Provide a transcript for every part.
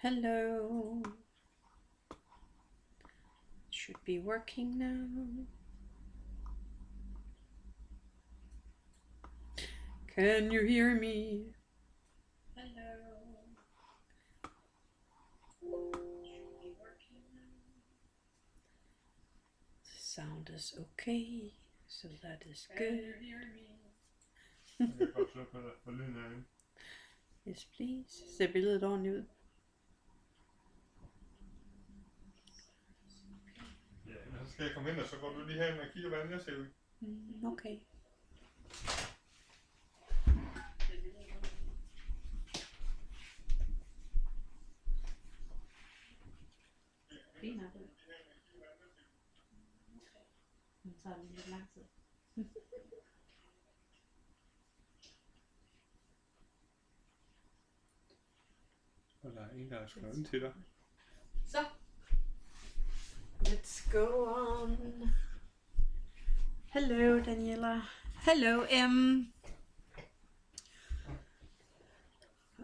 Hello. It should be working now. Can you hear me? Hello. Should be working now. The sound is okay, so that is good. Can you hear me? Yes, please. Ser billedet ordentligt ud? Ja, men så skal jeg komme ind, og så går du lige hen og kigger, hvordan jeg ser ud. Okay. Fint nok. Nu tager det lidt lang tid. Og der er en, der har skrevet til dig. Så. Let's go on. Hello, Daniela. Hello, M.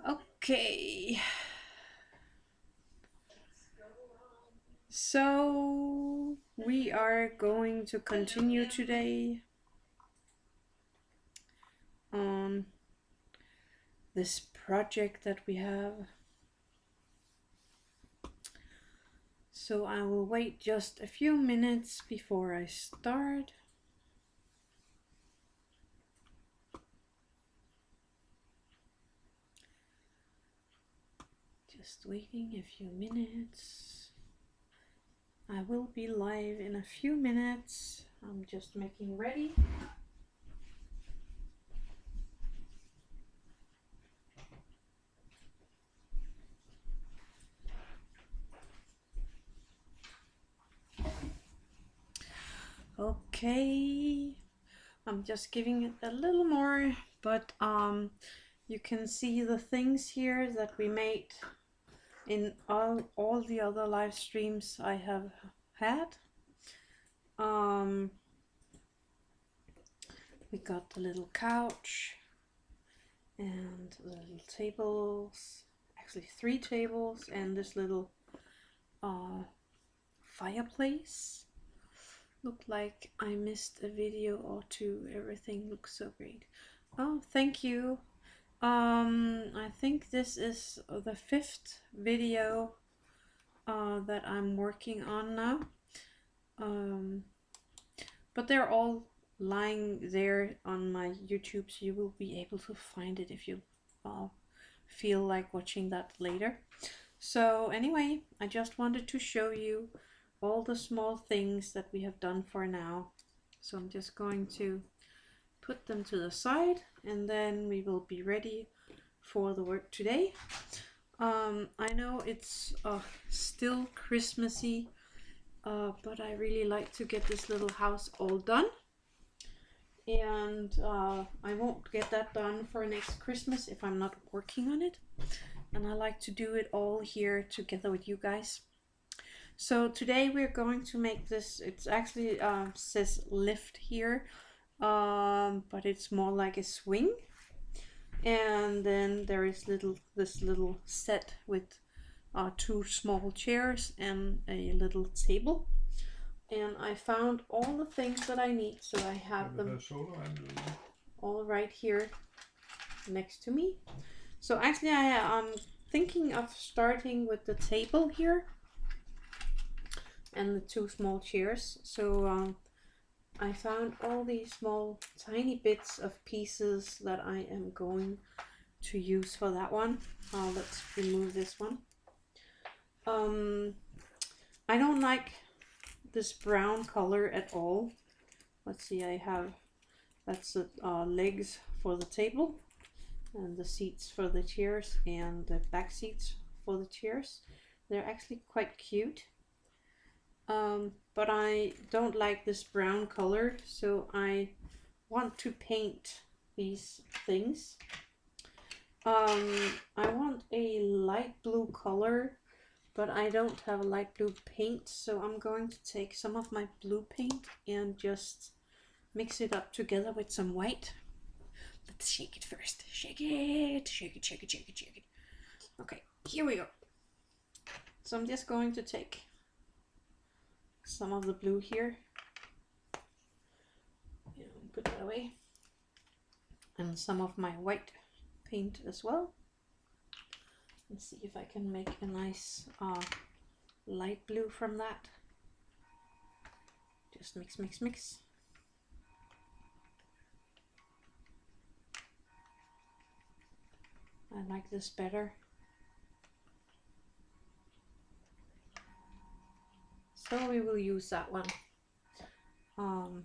Okay. So we are going to continue today on this project that we have. So I will wait just a few minutes before I start. Just waiting a few minutes. I will be live in a few minutes. I'm just making ready. Okay, I'm just giving it a little more, but you can see the things here that we made in all the other live streams I have had. We got the little couch and the little tables, actually 3 tables, and this little fireplace. Looked like I missed a video or two. Everything looks so great. Oh, thank you. I think this is the 5th video that I'm working on now. But they're all lying there on my YouTube, so you will be able to find it if you feel like watching that later. So anyway, I just wanted to show you all the small things that we have done for now. So I'm just going to put them to the side, and then we will be ready for the work today. I know it's still Christmassy, but I really like to get this little house all done. And I won't get that done for next Christmas if I'm not working on it. And I like to do it all here together with you guys. So today we're going to make this. It's actually says lift here, but it's more like a swing. And then there is this little set with 2 small chairs and a little table. And I found all the things that I need, so I have them all right here next to me. So actually I'm thinking of starting with the table here and the 2 small chairs. So I found all these small tiny bits of pieces that I am going to use for that one. Let's remove this one. I don't like this brown color at all. Let's see, that's the legs for the table and the seats for the chairs and the back seats for the chairs. They're actually quite cute. But I don't like this brown color, so I want to paint these things. I want a light blue color, but I don't have a light blue paint, so I'm going to take some of my blue paint and just mix it up together with some white. Let's shake it first. Shake it, shake it, shake it, shake it, shake it. Okay, here we go. So I'm just going to take some of the blue here and put that away, and some of my white paint as well, and see if I can make a nice light blue from that. Just mix, mix, mix. I like this better. So we will use that one. And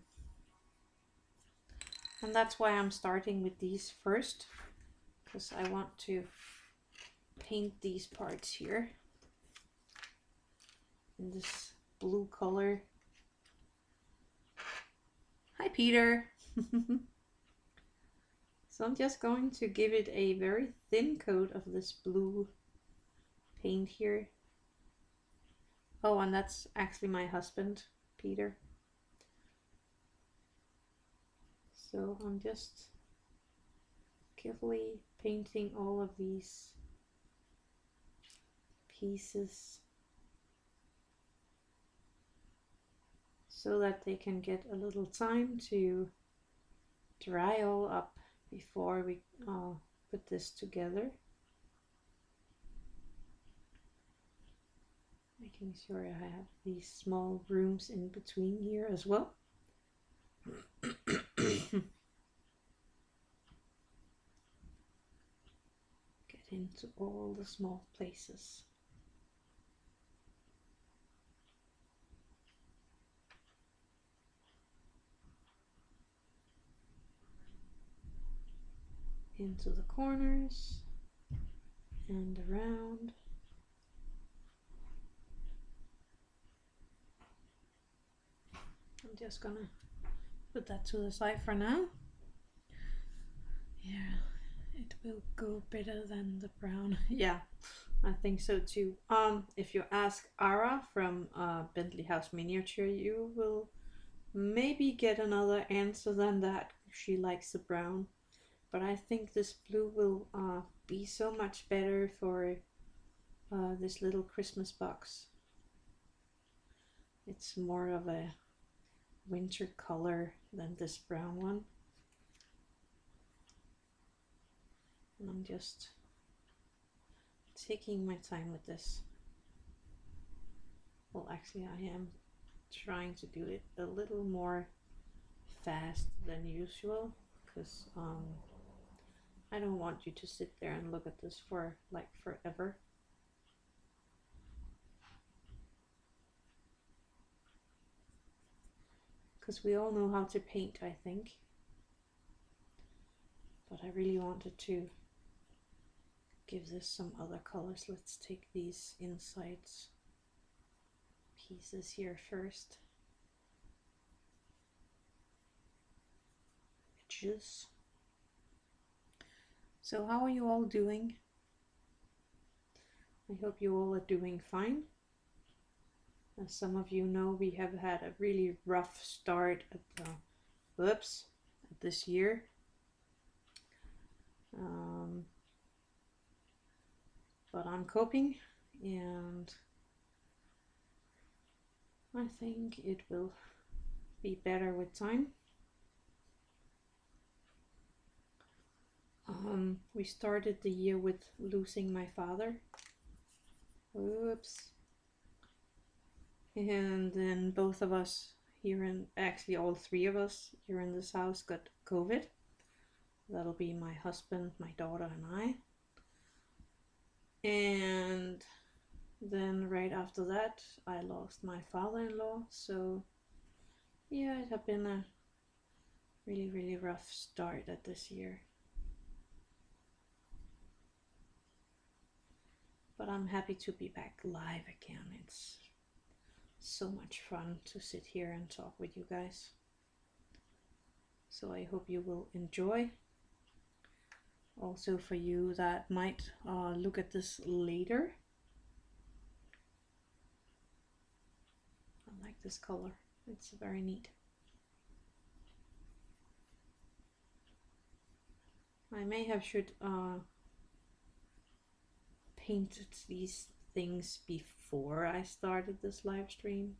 that's why I'm starting with these first, because I want to paint these parts here in this blue color. Hi, Peter. So I'm just going to give it a very thin coat of this blue paint here. Oh, and that's actually my husband, Peter. So I'm just carefully painting all of these pieces so that they can get a little time to dry all up before we put this together. Making sure I have these small rooms in between here as well. Get into all the small places. Into the corners and around. I'm just gonna put that to the side for now. Yeah, it will go better than the brown. Yeah, I think so too. If you ask Ara from Bentley House Miniature, you will maybe get another answer than that. She likes the brown, but I think this blue will be so much better for this little Christmas box. It's more of a winter color than this brown one. And I'm just taking my time with this. Well, actually I am trying to do it a little more fast than usual, because I don't want you to sit there and look at this for like forever. Because we all know how to paint, I think. But I really wanted to give this some other colors. Let's take these insides pieces here first. Edges. So how are you all doing? I hope you all are doing fine. As some of you know, we have had a really rough start at this year. But I'm coping, and I think it will be better with time. We started the year with losing my father. Oops. And then both of us here actually all three of us here in this house got COVID. That'll be my husband, my daughter, and I. And then right after that, I lost my father-in-law. So yeah, it had been a really, really rough start at this year. But I'm happy to be back live again. It's so much fun to sit here and talk with you guys. So I hope you will enjoy. Also for you that might look at this later. I like this color. It's very neat. I may have should painted these things before I started this live stream,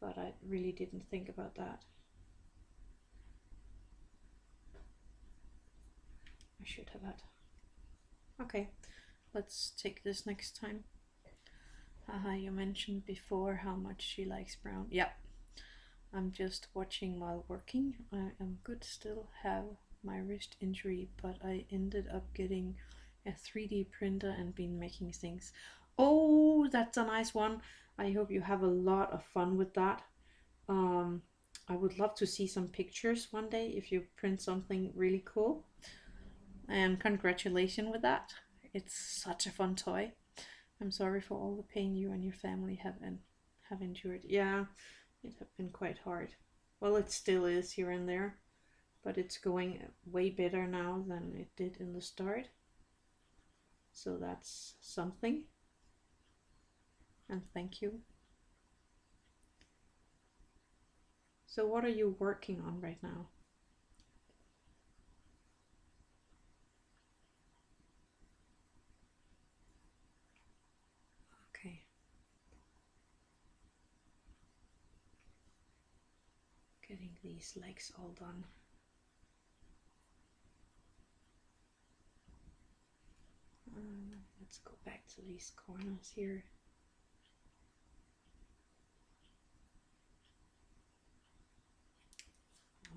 but I really didn't think about that. I should have had. Okay, let's take this next time. Haha, you mentioned before how much she likes brown. Yeah, I'm just watching while working. I am good, still have my wrist injury, but I ended up getting a 3D printer and been making things. Oh, that's a nice one. I hope you have a lot of fun with that. I would love to see some pictures one day if you print something really cool. And congratulations with that. It's such a fun toy. I'm sorry for all the pain you and your family have endured. Yeah, it has been quite hard. Well, it still is here and there, but it's going way better now than it did in the start. So that's something. And thank you. So what are you working on right now? Okay. Getting these legs all done. Let's go back to these corners here.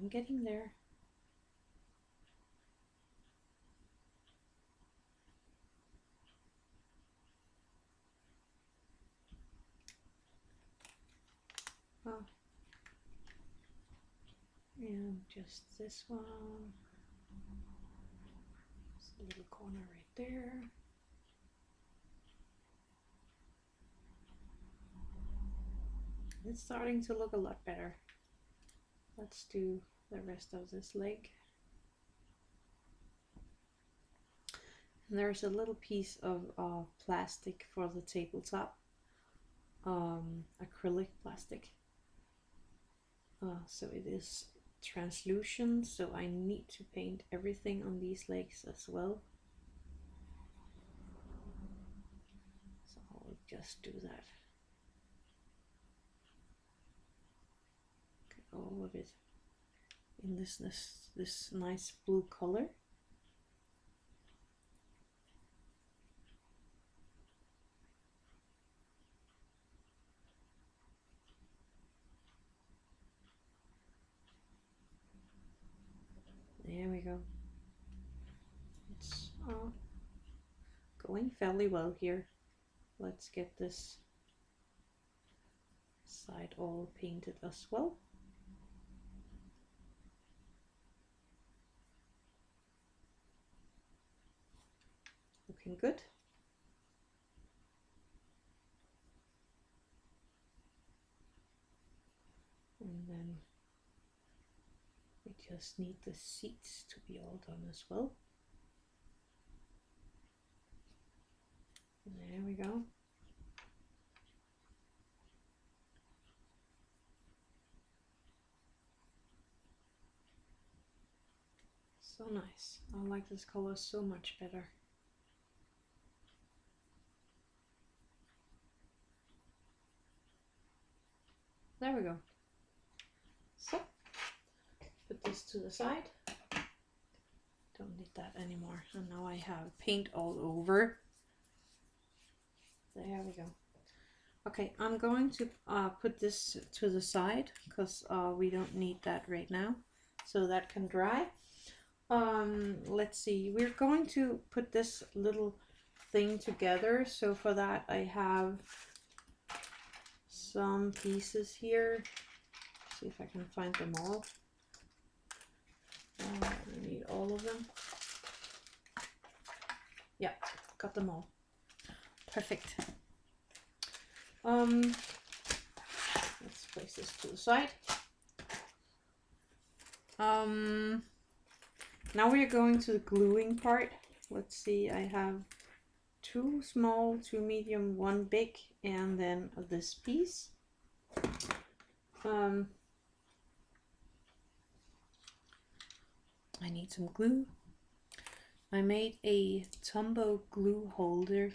I'm getting there. Oh. And just this one. There's a little corner right there. It's starting to look a lot better. Let's do the rest of this leg. And there's a little piece of plastic for the tabletop, acrylic plastic. So it is translucent, so I need to paint everything on these legs as well. So I'll just do that. Get all of it in this nice blue color. There we go. It's going fairly well here. Let's get this side all painted as well. Looking good. And then we just need the seats to be all done as well. There we go. So nice. I like this color so much better. There we go. So, put this to the side. Don't need that anymore. And now I have paint all over. There we go. Okay, I'm going to put this to the side because we don't need that right now. So that can dry. Let's see. We're going to put this little thing together. So for that I have some pieces here. See if I can find them all. I need all of them. Yeah, got them all. Perfect. Let's place this to the side. Now we are going to the gluing part. Let's see, I have 2 small, 2 medium, 1 big, and then this piece. I need some glue. I made a Tombow glue holder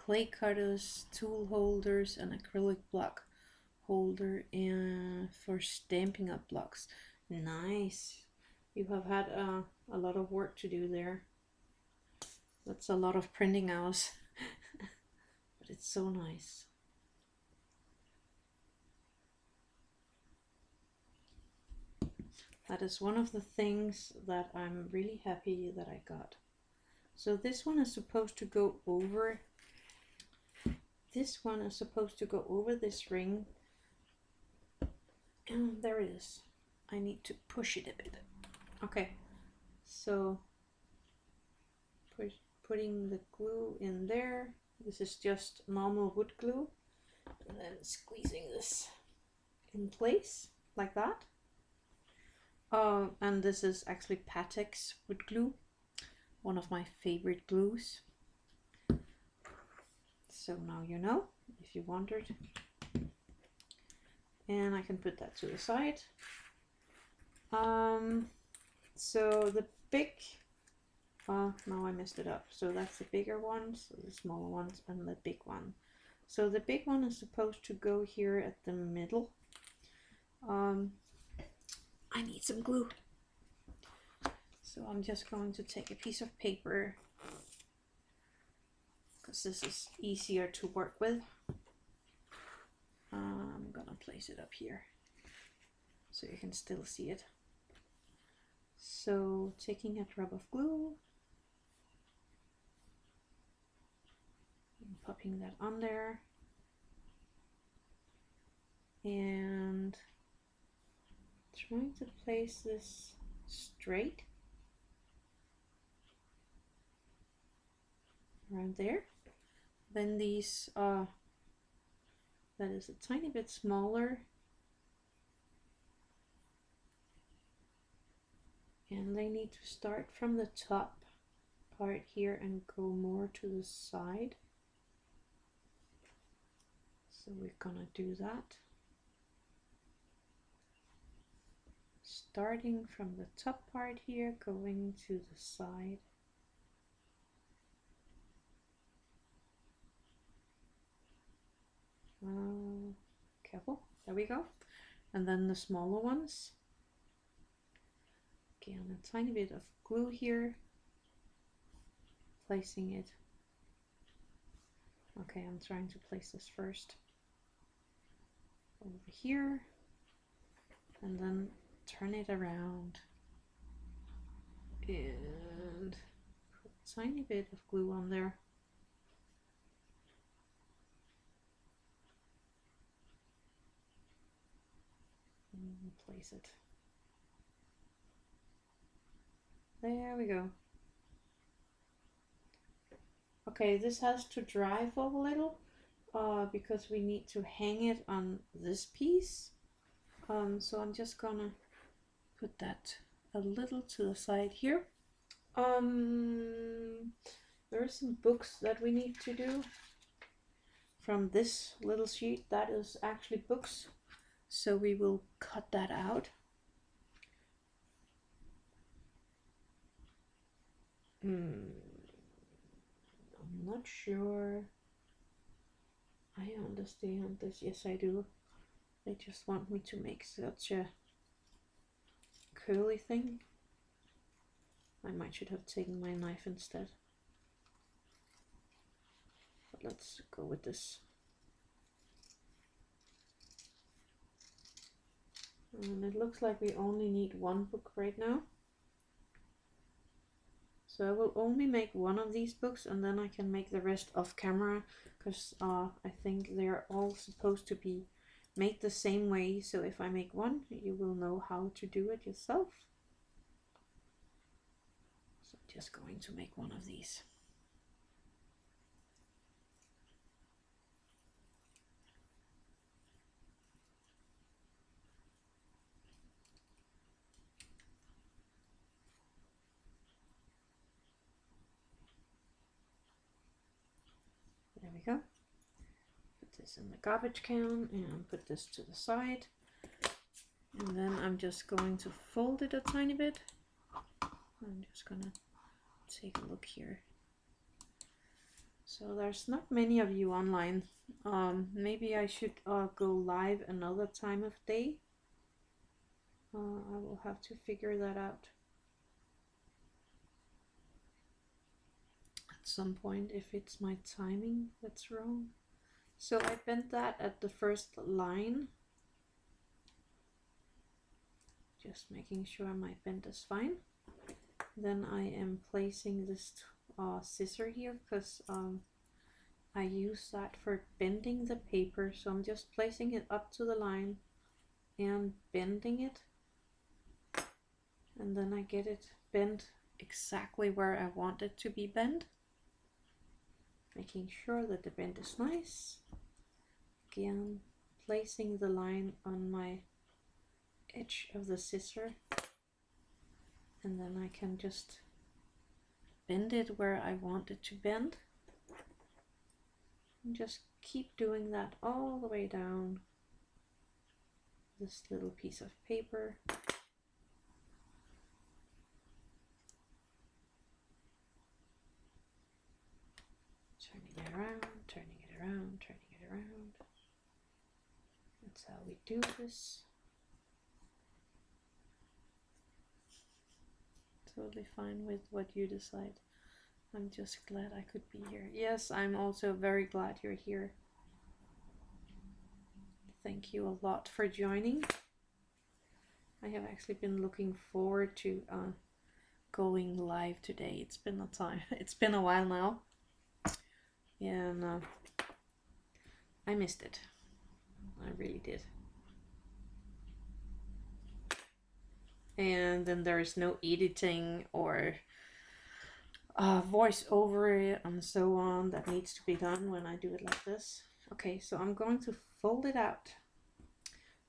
clay cutters, tool holders, and acrylic block holder and for stamping up blocks. Nice. You have had a lot of work to do there. That's a lot of printing hours. But it's so nice. That is one of the things that I'm really happy that I got. So this one is supposed to go over. This one is supposed to go over this ring. And there it is. I need to push it a bit. Okay. So putting the glue in there. This is just normal wood glue. And then squeezing this in place like that. And this is actually Patex wood glue, one of my favorite glues. So now you know, if you wondered. And I can put that to the side. So the big, now I messed it up. So that's the bigger ones, the smaller ones, and the big one. So the big one is supposed to go here at the middle. I need some glue. So I'm just going to take a piece of paper because this is easier to work with. I'm gonna place it up here so you can still see it. So taking a drop of glue and popping that on there and trying to place this straight around there. Then these that is a tiny bit smaller, and they need to start from the top part here and go more to the side. So we're gonna do that, starting from the top part here, going to the side. Careful, there we go. And then the smaller ones. Again, a tiny bit of glue here, placing it. Okay, I'm trying to place this first over here and then turn it around and put a tiny bit of glue on there. And place it. There we go. Okay, this has to dry for a little because we need to hang it on this piece. So I'm just gonna put that a little to the side here. There are some books that we need to do from this little sheet. That is actually books. So we will cut that out. I'm not sure I understand this. Yes, I do. They just want me to make such a curly thing. I might should have taken my knife instead. But let's go with this. And it looks like we only need one book right now. So I will only make one of these books and then I can make the rest off camera because I think they're all supposed to be made the same way. So if I make one, you will know how to do it yourself. So I'm just going to make one of these. There we go. Put this in the garbage can and put this to the side. And then I'm just going to fold it a tiny bit. I'm just gonna take a look here. So there's not many of you online. Maybe I should go live another time of day. I will have to figure that out at some point if it's my timing that's wrong. So I bent that at the first line, just making sure my bend is fine. Then I am placing this scissor here because I use that for bending the paper, so I'm just placing it up to the line and bending it, and then I get it bent exactly where I want it to be bent, making sure that the bend is nice. Again, placing the line on my edge of the scissor, and then I can just bend it where I want it to bend. And just keep doing that all the way down this little piece of paper. Turning it around, turning it around, turning it around. That's how we do this. Totally fine with what you decide. I'm just glad I could be here. Yes, I'm also very glad you're here. Thank you a lot for joining. I have actually been looking forward to going live today. It's been a time. It's been a while now. And I missed it. I really did. And then there is no editing or voice over it and so on that needs to be done when I do it like this. Okay, so I'm going to fold it out,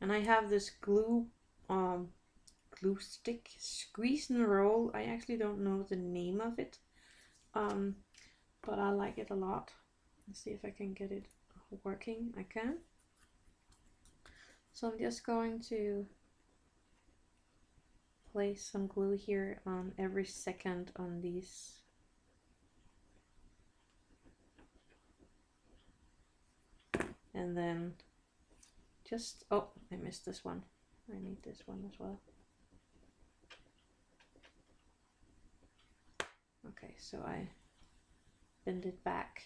and I have this glue stick, squeeze and roll. I actually don't know the name of it, but I like it a lot. Let's see if I can get it working. I can. So I'm just going to place some glue here on every second on these. And then just, oh, I missed this one. I need this one as well. Okay, so I bend it back.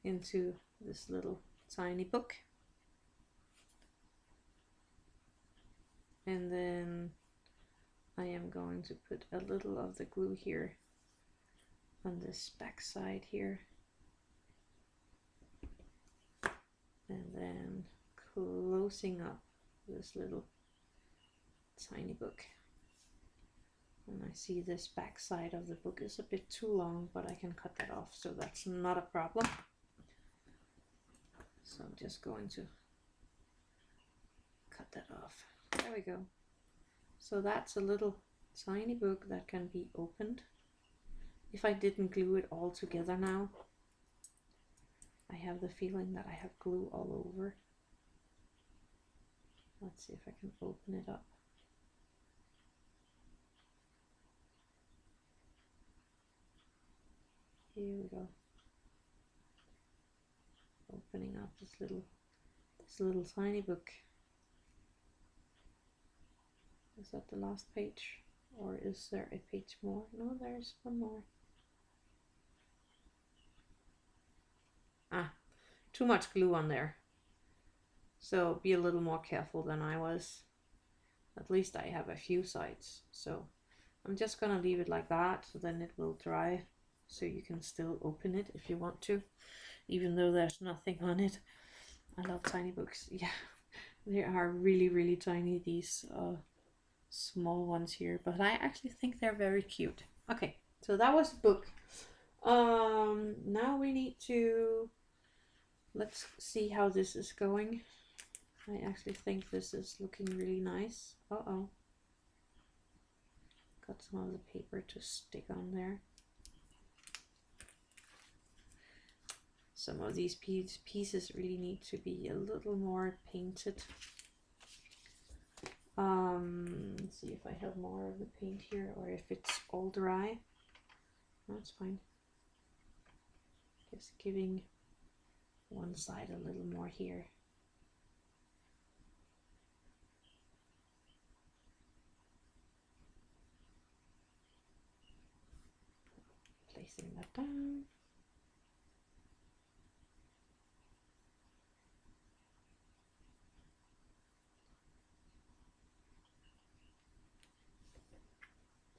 Into this little tiny book. And then I am going to put a little of the glue here on this back side here, and then closing up this little tiny book. And I see this back side of the book is a bit too long, but I can cut that off, so that's not a problem. So I'm just going to cut that off. There we go. So that's a little tiny book that can be opened. If I didn't glue it all together now, I have the feeling that I have glue all over. Let's see if I can open it up. Here we go. Opening up this little tiny book. Is that the last page? Or is there a page more? No, there's one more. Ah, too much glue on there. So be a little more careful than I was. At least I have a few sides. So I'm just gonna leave it like that, so then it will dry. So you can still open it if you want to, even though there's nothing on it. I love tiny books. Yeah, they are really, really tiny, these small ones here, but I actually think they're very cute. Okay, so that was the book. Now we need to, let's see how this is going. I actually think this is looking really nice. Uh-oh. Got some of the paper to stick on there. Some of these pieces really need to be a little more painted. Let's see if I have more of the paint here or if it's all dry. That's fine. Just giving one side a little more here. Placing that down.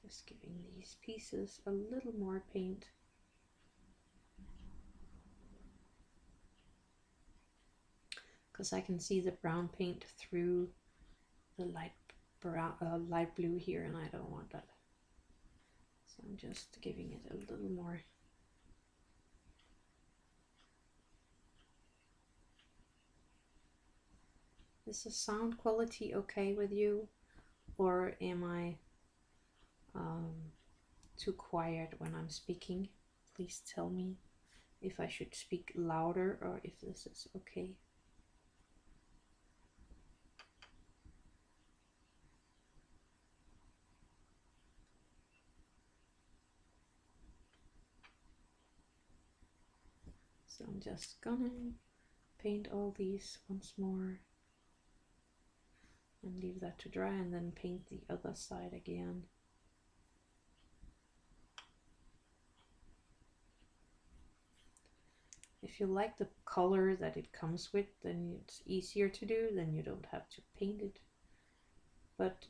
Just giving these pieces a little more paint. Because I can see the brown paint through the light blue here, and I don't want that. So I'm just giving it a little more. Is the sound quality okay with you, or am I too quiet when I'm speaking? Please tell me if I should speak louder or if this is okay. So I'm just gonna paint all these once more and leave that to dry, and then paint the other side again. If you like the color that it comes with, then it's easier to do, then you don't have to paint it. But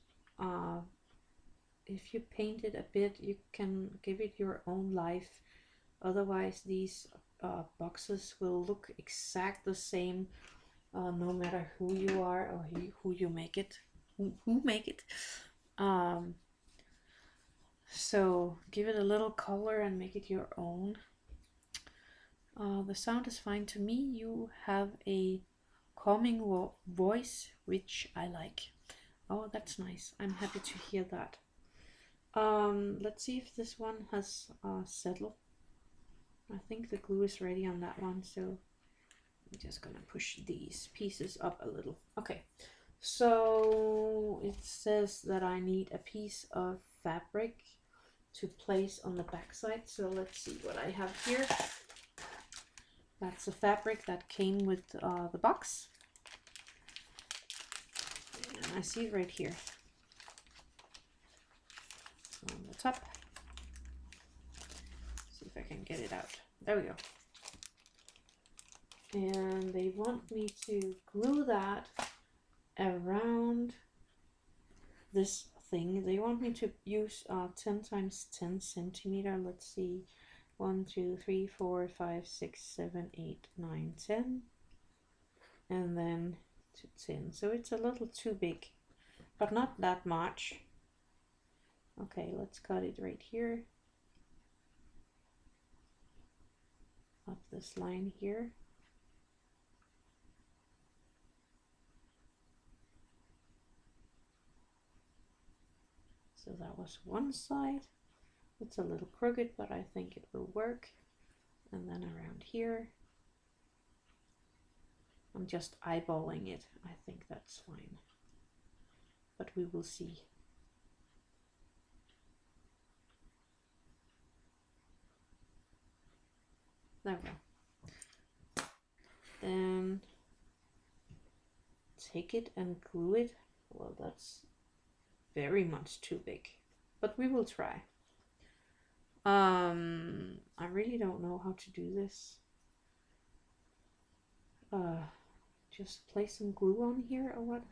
if you paint it a bit, you can give it your own life. Otherwise these boxes will look exact the same, no matter who you are or who you make it, who make it. So give it a little color and make it your own. The sound is fine to me. You have a calming voice, which I like. Oh, that's nice. I'm happy to hear that. Let's see if this one has settled. I think the glue is ready on that one, so I'm just gonna push these pieces up a little. Okay, so it says that I need a piece of fabric to place on the back side. So let's see what I have here. That's the fabric that came with the box. And I see it right here on the top. See if I can get it out. There we go. And they want me to glue that around this thing. They want me to use 10 times 10 centimeter. Let's see. 1, 2, 3, 4, 5, 6, 7, 8, 9, 10. And then to 10. So it's a little too big, but not that much. Okay, let's cut it right here. Up this line here. So that was one side. It's a little crooked, but I think it will work. And then around here, I'm just eyeballing it. I think that's fine, but we will see. There we go. Then take it and glue it. Well, that's very much too big, but we will try. I really don't know how to do this. Just place some glue on here or what?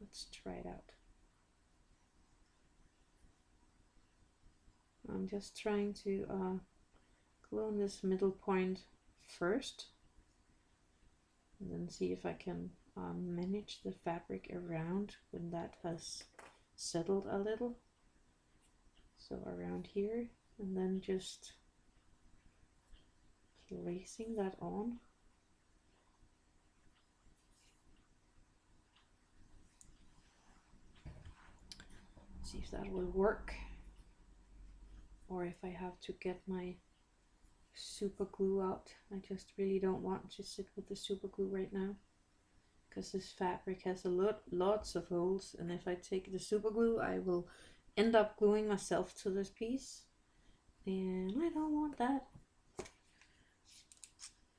Let's try it out. I'm just trying to glue on this middle point first, and then see if I can manage the fabric around when that has settled a little. So around here, and then just placing that on. See if that will work, or if I have to get my super glue out. I just really don't want to sit with the super glue right now. because this fabric has lots of holes, and if I take the super glue I will end up gluing myself to this piece, and I don't want that.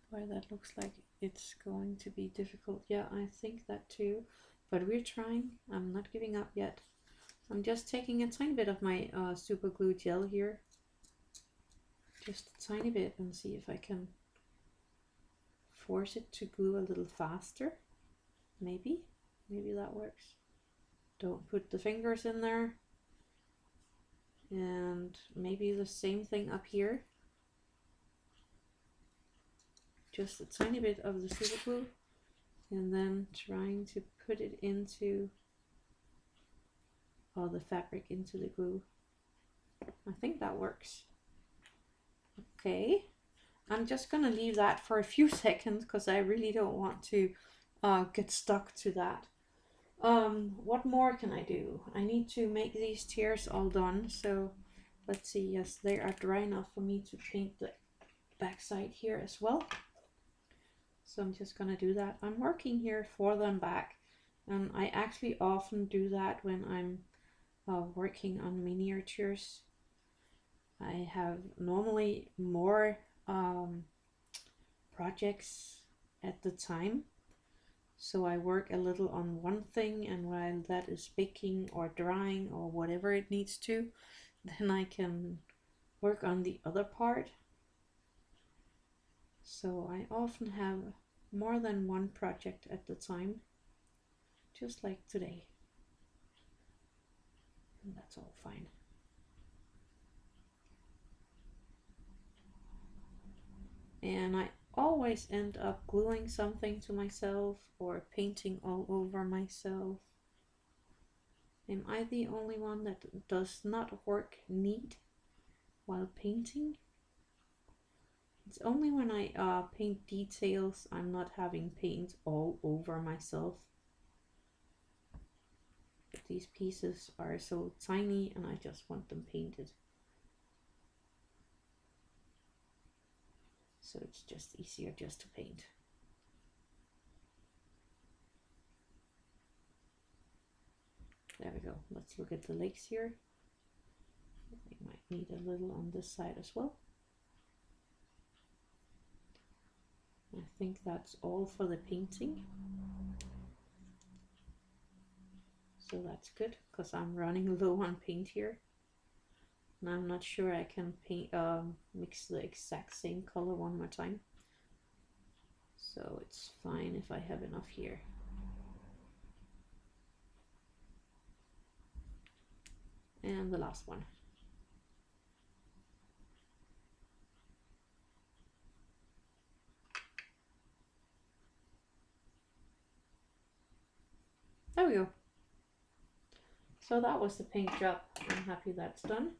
Why that looks like it's going to be difficult. Yeah, I think that too, but we're trying. I'm not giving up yet. I'm just taking a tiny bit of my super glue gel here, just a tiny bit, and see if I can force it to glue a little faster. Maybe that works. Don't put the fingers in there. And maybe the same thing up here. Just a tiny bit of the super glue, and then trying to put it into the fabric into the glue. I think that works. Okay, I'm just gonna leave that for a few seconds because I really don't want to get stuck to that. What more can I do? I need to make these tiers all done, so let's see. Yes, they are dry enough for me to paint the backside here as well. So I'm just gonna do that. I'm working here for them back, and I actually often do that when I'm working on miniatures. I have normally more projects at the time, so I work a little on one thing, and while that is baking or drying or whatever it needs to, then I can work on the other part. So I often have more than one project at the time, just like today, and that's all fine. And I always end up gluing something to myself or painting all over myself. Am I the only one that does not work neat while painting? It's only when I paint details I'm not having paint all over myself. But these pieces are so tiny and I just want them painted. So it's just easier just to paint. There we go. Let's look at the legs here. We might need a little on this side as well. I think that's all for the painting. So that's good, because I'm running low on paint here. And I'm not sure I can paint mix the exact same color one more time. So it's fine if I have enough here. And the last one. There we go. So that was the paint job. I'm happy that's done.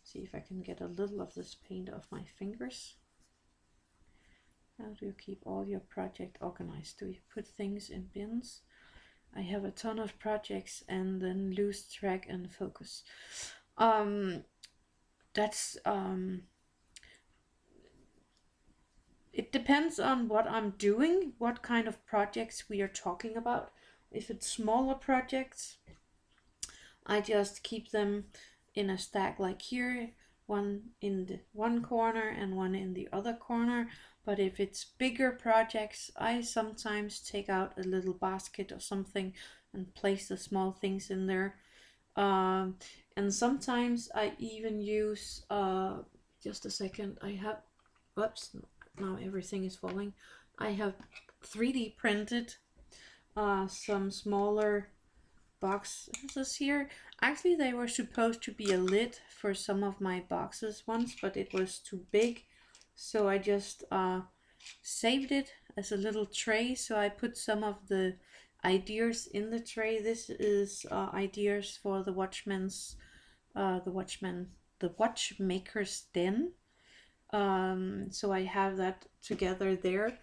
See if I can get a little of this paint off my fingers. How do you keep all your project organized? Do you put things in bins? I have a ton of projects and then lose track and focus. It depends on what I'm doing, what kind of projects we are talking about. If it's smaller projects, I just keep them in a stack like here, one in the one corner and one in the other corner. But if it's bigger projects, I sometimes take out a little basket or something and place the small things in there. And sometimes I even use, just a second, I have, whoops, now everything is falling. I have 3D printed some smaller boxes here. Actually, they were supposed to be a lid for some of my boxes once, but it was too big, so I just saved it as a little tray. So I put some of the ideas in the tray. This is ideas for the watchmaker's den. So I have that together there,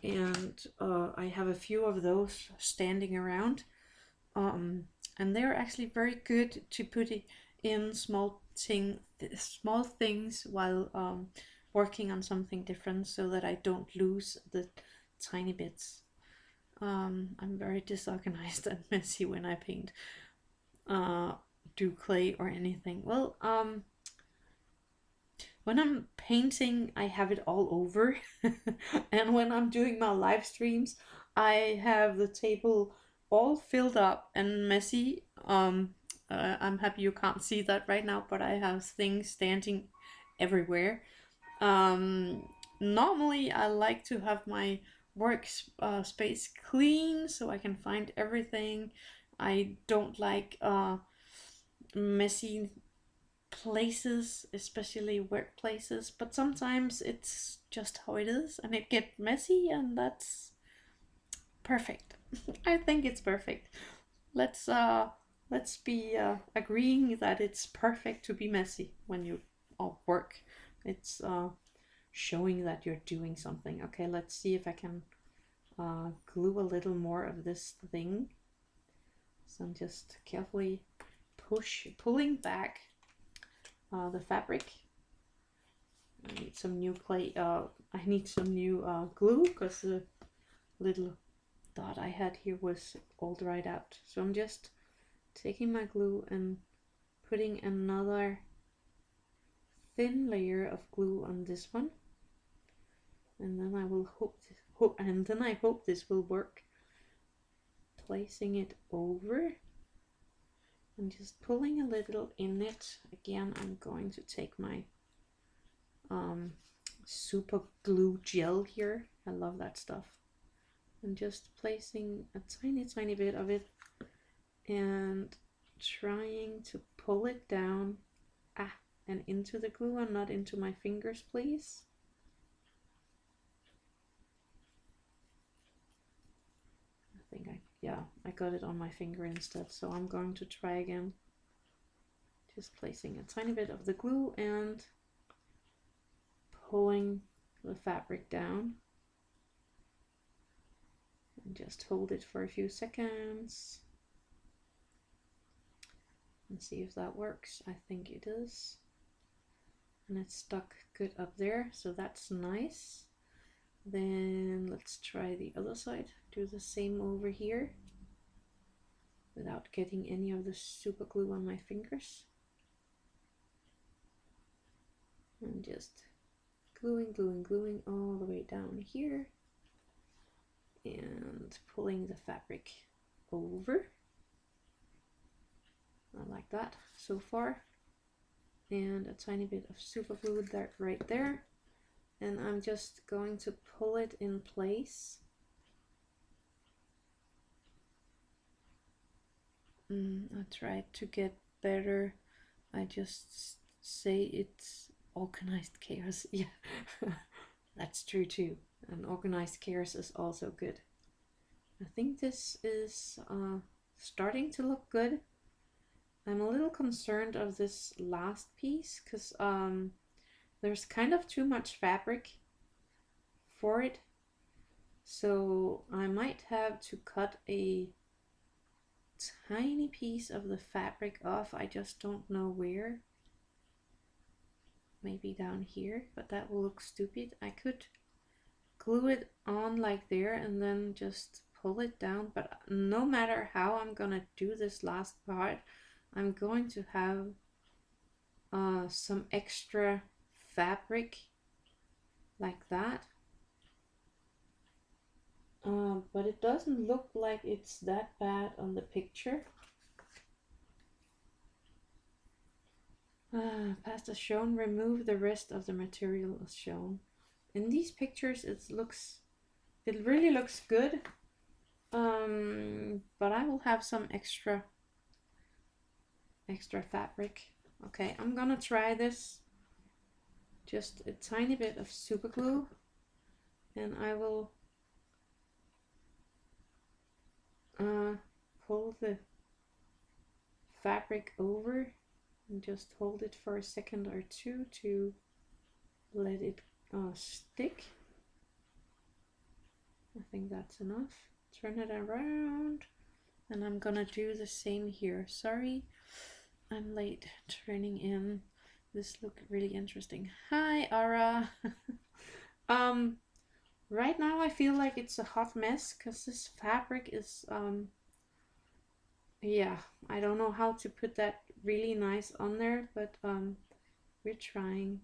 and I have a few of those standing around. And they're actually very good to put it in small things while working on something different, so that I don't lose the tiny bits. I'm very disorganized and messy when I paint, do clay or anything. Well, when I'm painting, I have it all over. And when I'm doing my live streams, I have the table all filled up and messy. I'm happy you can't see that right now, but I have things standing everywhere. Um, Normally, I like to have my work space clean so I can find everything. I don't like messy places, especially workplaces, but sometimes it's just how it is and it gets messy, and that's perfect. I think it's perfect. Let's be agreeing that it's perfect to be messy when you work. It's showing that you're doing something. Okay, let's see if I can glue a little more of this thing. So I'm just carefully pulling back the fabric. I need some new clay. I need some new glue because the little dot I had here was all dried out. So I'm just taking my glue and putting another thin layer of glue on this one, and then I will I hope this will work. Placing it over and just pulling a little in it. Again, I'm going to take my super glue gel here. I love that stuff. And just placing a tiny bit of it and trying to pull it down and into the glue and not into my fingers, please. I think I got it on my finger instead, so I'm going to try again. Just placing a tiny bit of the glue and pulling the fabric down. And just hold it for a few seconds and see if that works. I think it is. And it's stuck good up there, so that's nice. Then let's try the other side. Do the same over here without getting any of the super glue on my fingers. And just gluing all the way down here and pulling the fabric over. I like that so far. And a tiny bit of super glue there, right there. And I'm just going to pull it in place. I tried to get better. I just say it's organized chaos. Yeah, that's true too. And organized chaos is also good. I think this is starting to look good. I'm a little concerned of this last piece because there's kind of too much fabric for it. So I might have to cut a tiny piece of the fabric off. I just don't know where. Maybe down here, but that will look stupid. I could glue it on like there and then just pull it down, but no matter how I'm gonna do this last part, I'm going to have some extra fabric like that. But it doesn't look like it's that bad on the picture. Past as shown, remove the rest of the material as shown. In these pictures it really looks good. But I will have some extra fabric. Okay, I'm gonna try this. Just a tiny bit of super glue, and I will pull the fabric over and just hold it for a second or two to let it stick. I think that's enough. Turn it around, and I'm gonna do the same here. Sorry, I'm late turning in. This looked really interesting. Hi, Ara. Right now I feel like it's a hot mess because this fabric is, yeah, I don't know how to put that really nice on there, but we're trying.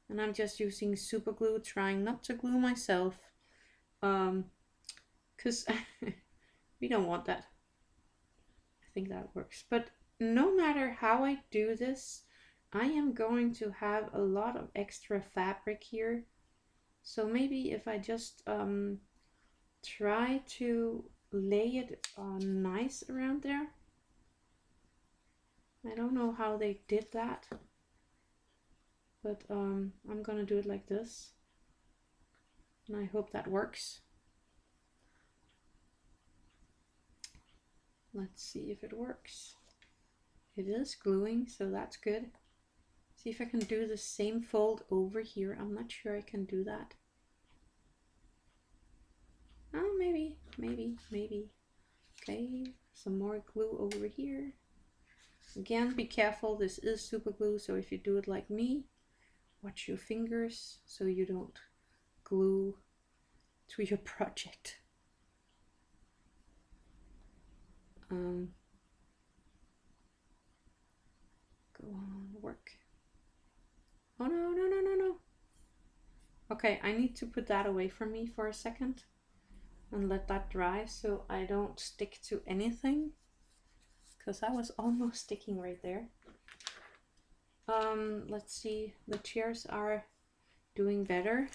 And I'm just using super glue, trying not to glue myself, because we don't want that. I think that works. But no matter how I do this, I am going to have a lot of extra fabric here. So maybe if I just try to lay it nice around there. I don't know how they did that, but I'm gonna do it like this, and I hope that works. Let's see if it works. It is gluing, so that's good. See if I can do the same fold over here. I'm not sure I can do that. Oh, maybe. Okay, some more glue over here. Again, be careful, this is super glue, so if you do it like me, watch your fingers so you don't glue to your project. Go on, work. Oh no. Okay, I need to put that away from me for a second and let that dry so I don't stick to anything, because I was almost sticking right there. Let's see, the chairs are doing better.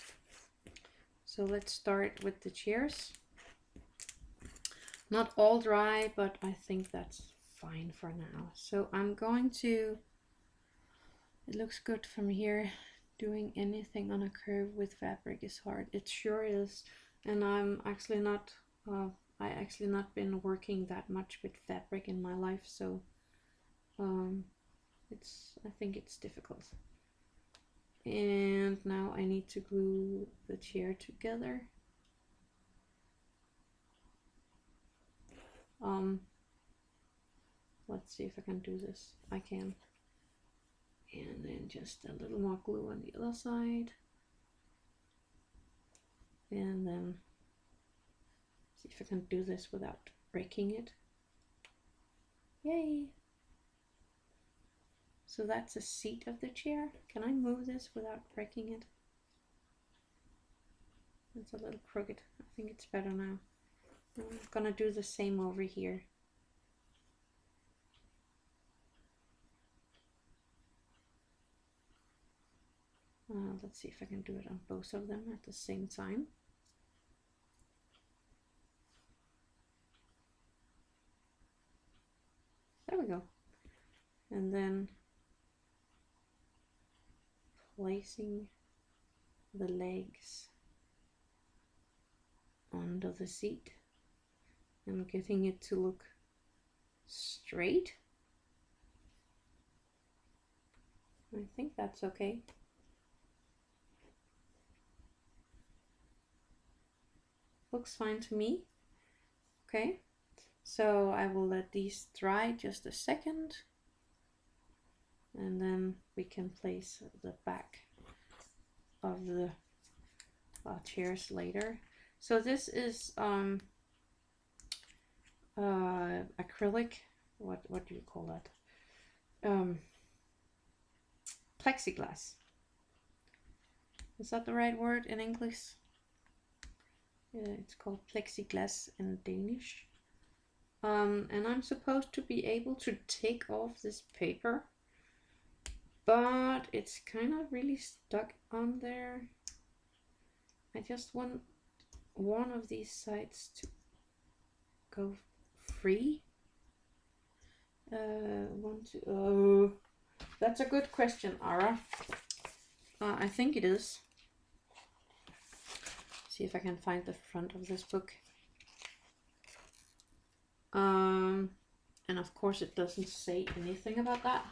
So let's start with the chairs. Not all dry, but I think that's fine for now. So I'm going to, it looks good from here. Doing anything on a curve with fabric is hard. It sure is. And I'm actually not, I actually not been working that much with fabric in my life. So I think it's difficult. And now I need to glue the chair together. Let's see if I can do this. I can. And then just a little more glue on the other side. And then see if I can do this without breaking it. Yay! So that's the seat of the chair. Can I move this without breaking it? It's a little crooked. I think it's better now. I'm gonna do the same over here. Let's see if I can do it on both of them at the same time. There we go. And then placing the legs under the seat and getting it to look straight. I think that's okay. Looks fine to me. Okay, so I will let these dry just a second, and then we can place the back of the chairs later. So this is acrylic, what do you call that? Plexiglass. Is that the right word in English? It's called plexiglass in Danish. And I'm supposed to be able to take off this paper, but it's kind of really stuck on there. I just want one of these sides to go free. That's a good question, Ara. I think it is. See if I can find the front of this book. And of course it doesn't say anything about that.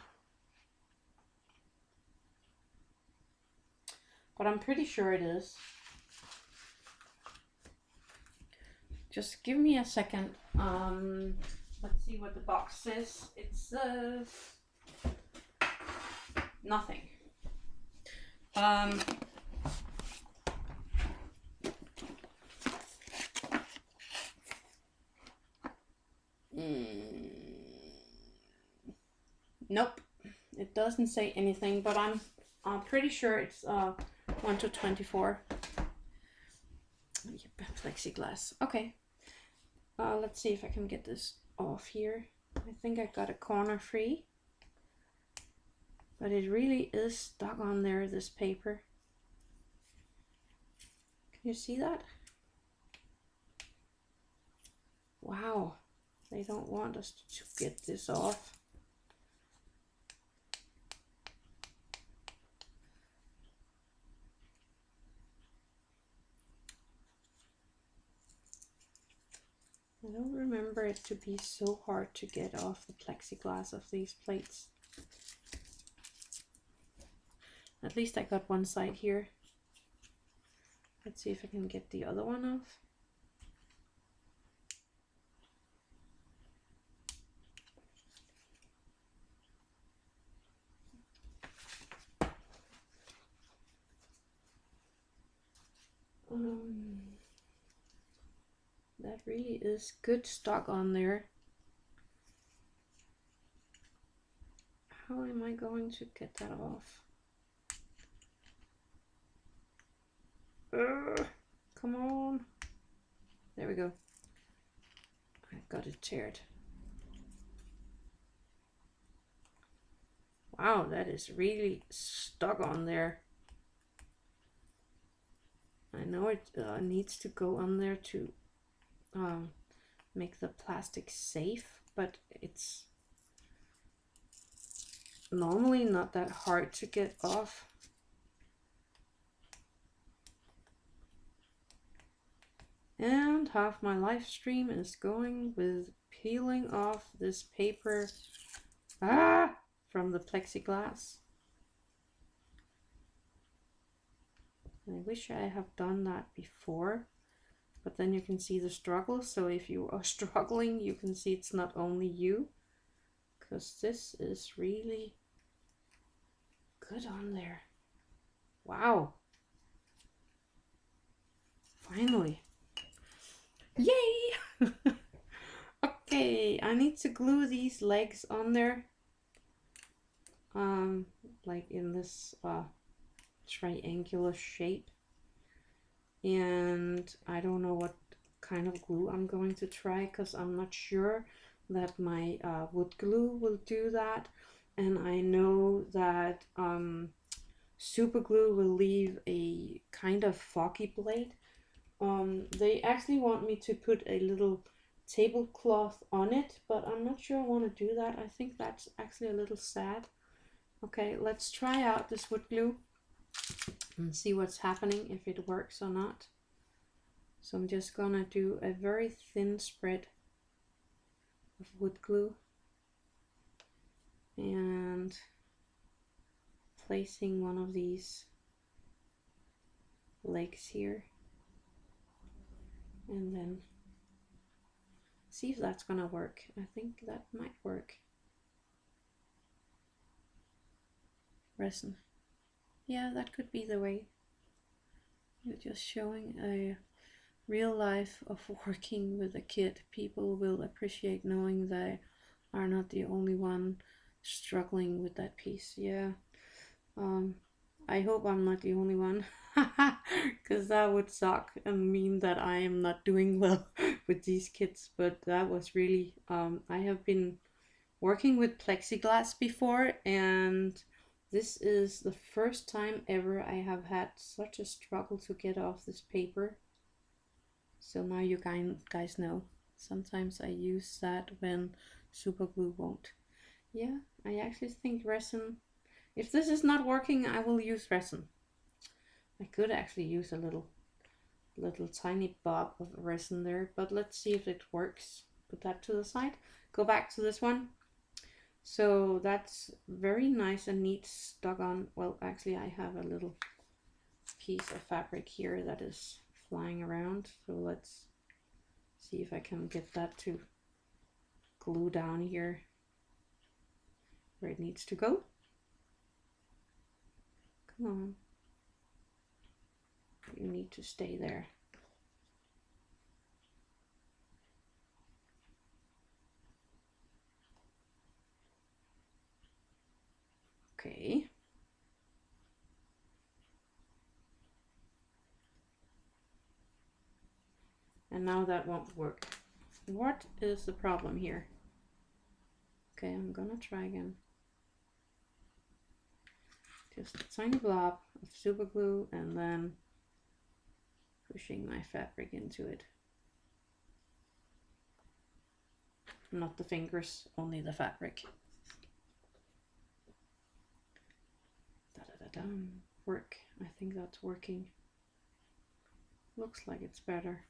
But I'm pretty sure it is. Just give me a second. Let's see what the box says. It says nothing. Nope, it doesn't say anything, but I'm pretty sure it's 1 to 24. Yep, plexiglass. Okay, let's see if I can get this off here. I think I got a corner free, but it really is stuck on there, this paper. Can you see that? Wow, they don't want us to get this off. I don't remember it to be so hard to get off the plexiglass of these plates. At least I got one side here. Let's see if I can get the other one off. That really is good stock on there. How am I going to get that off? Come on. There we go. I got it teared. Wow, that is really stuck on there. I know it needs to go on there to make the plastic safe, but it's normally not that hard to get off. And half my live stream is going with peeling off this paper from the plexiglass. I wish I have done that before, but then you can see the struggle. So if you are struggling, you can see it's not only you, because this is really good on there. Wow. Finally. Yay! Okay, I need to glue these legs on there. Like in this triangular shape. And I don't know what kind of glue I'm going to try, because I'm not sure that my wood glue will do that. And I know that super glue will leave a kind of foggy blade. They actually want me to put a little tablecloth on it, but I'm not sure I want to do that. I think that's actually a little sad. Okay, let's try out this wood glue and see what's happening, if it works or not. So I'm just gonna do a very thin spread of wood glue and placing one of these legs here, and then see if that's gonna work. I think that might work. Resin. Yeah, that could be the way. You're just showing a real life of working with a kid. People will appreciate knowing they are not the only one struggling with that piece. Yeah. I hope I'm not the only one, because that would suck and mean that I am not doing well with these kids. But that was really, I have been working with plexiglass before, and this is the first time ever I have had such a struggle to get off this paper. So now you guys know. Sometimes I use that when super glue won't. Yeah, I actually think resin, if this is not working, I will use resin. I could actually use a little tiny bob of resin there, but let's see if it works. Put that to the side. Go back to this one. So that's very nice and neat stuck on. Well, actually I have a little piece of fabric here that is flying around. So let's see if I can get that to glue down here where it needs to go. Come on. You need to stay there. And now that won't work. What is the problem here? Okay, I'm gonna try again. Just a tiny blob of super glue and then pushing my fabric into it. Not the fingers, only the fabric. Work. I think that's working. Looks like it's better.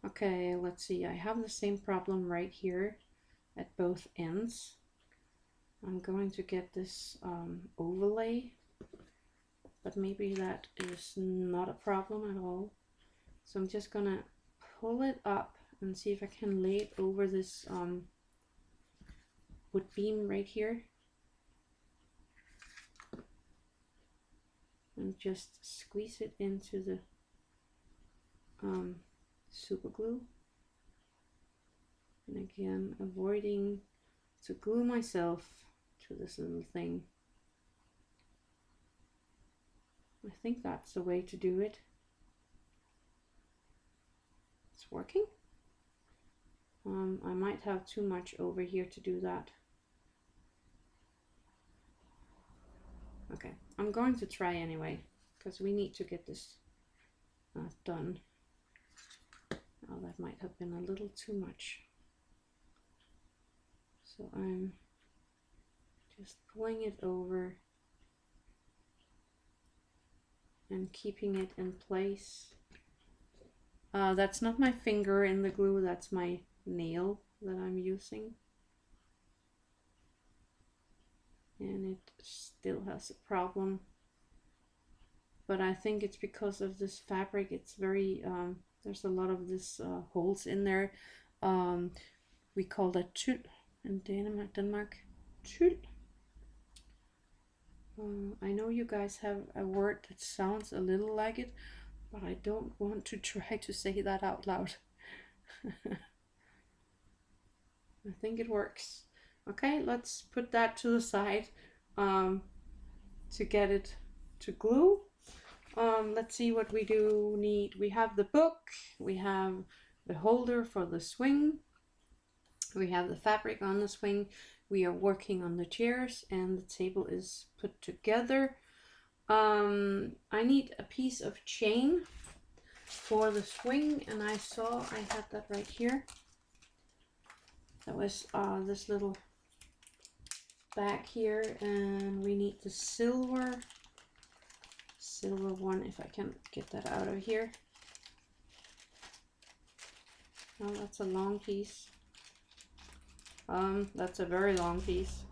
Okay, let's see. I have the same problem right here at both ends. I'm going to get this overlay, but maybe that is not a problem at all. So I'm just gonna pull it up and see if I can lay it over this wood beam right here. And just squeeze it into the super glue. And again, avoiding to glue myself to this little thing. I think that's the way to do it. It's working. I might have too much over here to do that. Okay, I'm going to try anyway, because we need to get this done. Oh, that might have been a little too much. So I'm just pulling it over and keeping it in place. That's not my finger in the glue, that's my nail that I'm using. And it still has a problem. But I think it's because of this fabric. It's very, there's a lot of this holes in there. We call that untill in Denmark. Untill. I know you guys have a word that sounds a little like it, but I don't want to try to say that out loud. I think it works. Okay, let's put that to the side to get it to glue. Let's see what we do need. We have the book, we have the holder for the swing, we have the fabric on the swing, we are working on the chairs, and the table is put together. I need a piece of chain for the swing, and I saw I had that right here. That was this little bag here, and we need the silver one, if I can get that out of here. Oh, that's a long piece. That's a very long piece.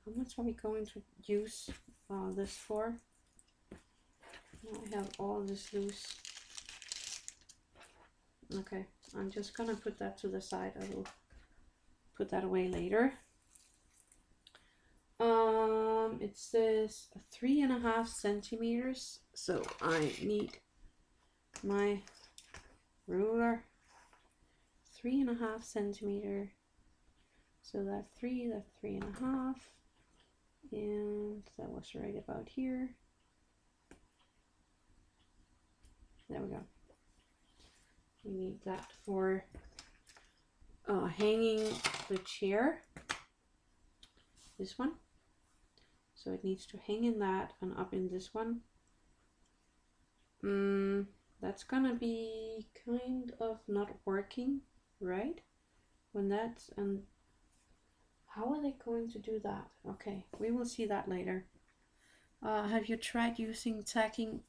How much are we going to use this for? Now I have all this loose. Okay, I'm just gonna put that to the side. I will put that away later. It says 3.5 centimeters, so I need my ruler. 3.5 centimeter. So that 3.5, and that was right about here. There we go. We need that for hanging the chair. This one. So it needs to hang in that and up in this one. That's gonna be kind of not working, right? When that's, and how are they going to do that? Okay, we will see that later. Have you tried using tacky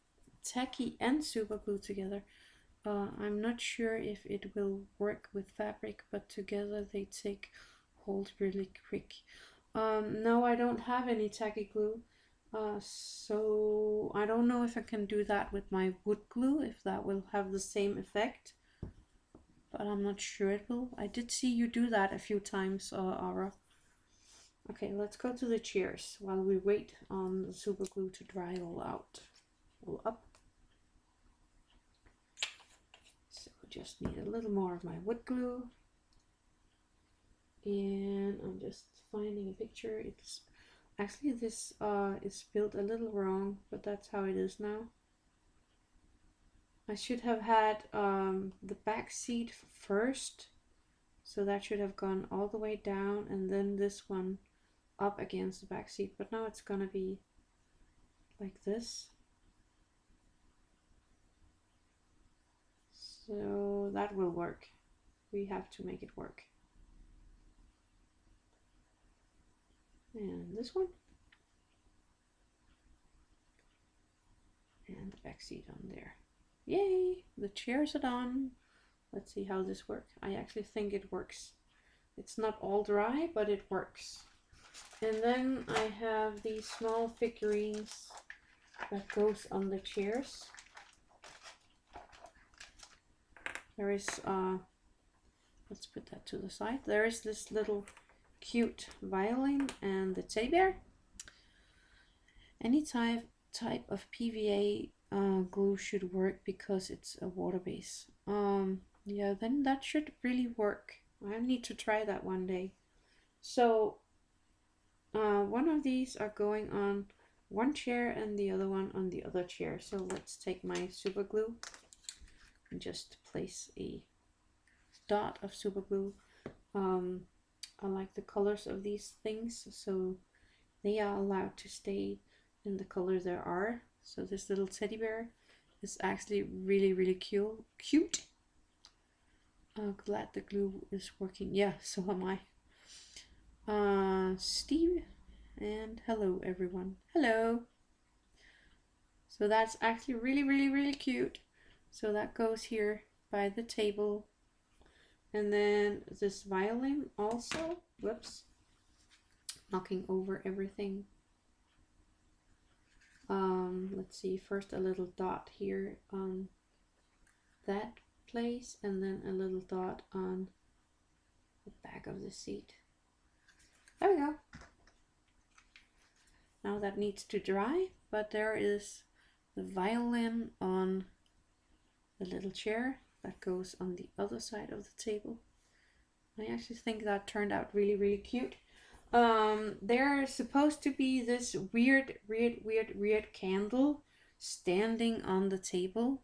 and super glue together? I'm not sure if it will work with fabric, but together they take hold really quick. No, I don't have any tacky glue, so I don't know if I can do that with my wood glue, if that will have the same effect, but I'm not sure it will. I did see you do that a few times, Ara. Okay, let's go to the chairs while we wait on the super glue to dry all out, all up. So we just need a little more of my wood glue. And I'm just finding a picture. It's actually, this is built a little wrong, but that's how it is now. I should have had the back seat first, so that should have gone all the way down, and then this one up against the back seat, but now it's gonna be like this. So that will work. We have to make it work. And this one. And the back seat on there. Yay! The chairs are done. Let's see how this works. I actually think it works. It's not all dry, but it works. And then I have these small figurines that goes on the chairs. There is, let's put that to the side. There is this little cute violin and the teddy bear. Any type of PVA glue should work because it's a water base. Yeah, then that should really work. I need to try that one day. So one of these are going on one chair and the other one on the other chair. So let's take my super glue and just place a dot of super glue. I like the colors of these things, so they are allowed to stay in the color there are. So this little teddy bear is actually really cute. Glad the glue is working. Yeah, so am I. Steve, and hello everyone. Hello. So that's actually really cute. So that goes here by the table. And then this violin also, whoops, knocking over everything. Let's see, first a little dot here on that place, and then a little dot on the back of the seat. There we go. Now that needs to dry, but there is the violin on the little chair that goes on the other side of the table. I actually think that turned out really cute. There's supposed to be this weird candle standing on the table.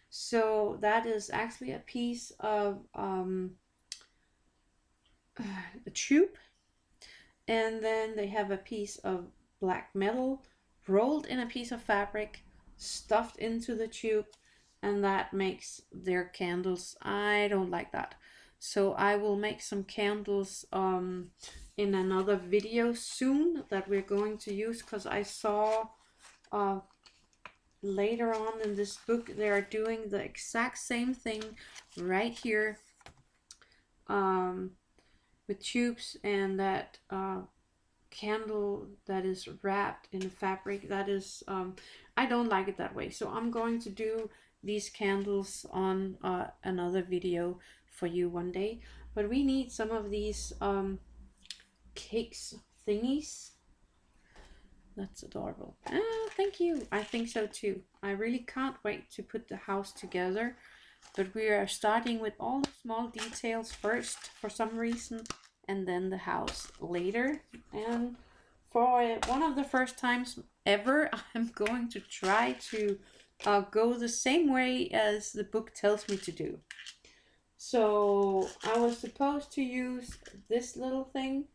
So that is actually a piece of a tube, and then they have a piece of black metal rolled in a piece of fabric, stuffed into the tube, and that makes their candles. I don't like that. So I will make some candles in another video soon that we're going to use, because I saw later on in this book they are doing the exact same thing right here with tubes, and that candle that is wrapped in fabric, that is I don't like it that way. So I'm going to do these candles on another video for you one day. But we need some of these cakes thingies. That's adorable. Thank you. I think so too. I really can't wait to put the house together, but we are starting with all the small details first for some reason, and then the house later. And for one of the first times ever, I'm going to try to go the same way as the book tells me to do. So I was supposed to use this little thing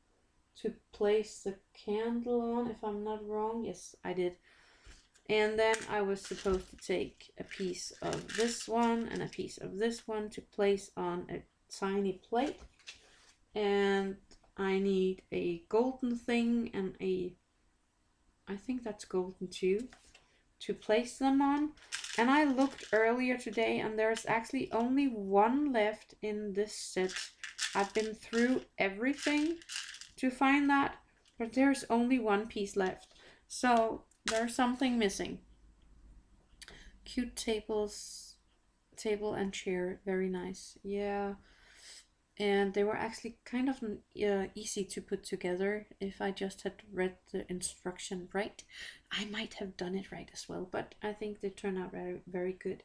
to place the candle on, if I'm not wrong. Yes, I did. And then I was supposed to take a piece of this one and a piece of this one to place on a tiny plate. And I need a golden thing and I think that's golden too, to place them on. And I looked earlier today and there's actually only one left in this set. I've been through everything to find that, but there's only one piece left. So there's something missing. Cute table and chair, very nice. Yeah. And they were actually kind of easy to put together. If I just had read the instruction right, I might have done it right as well, but I think they turned out very good.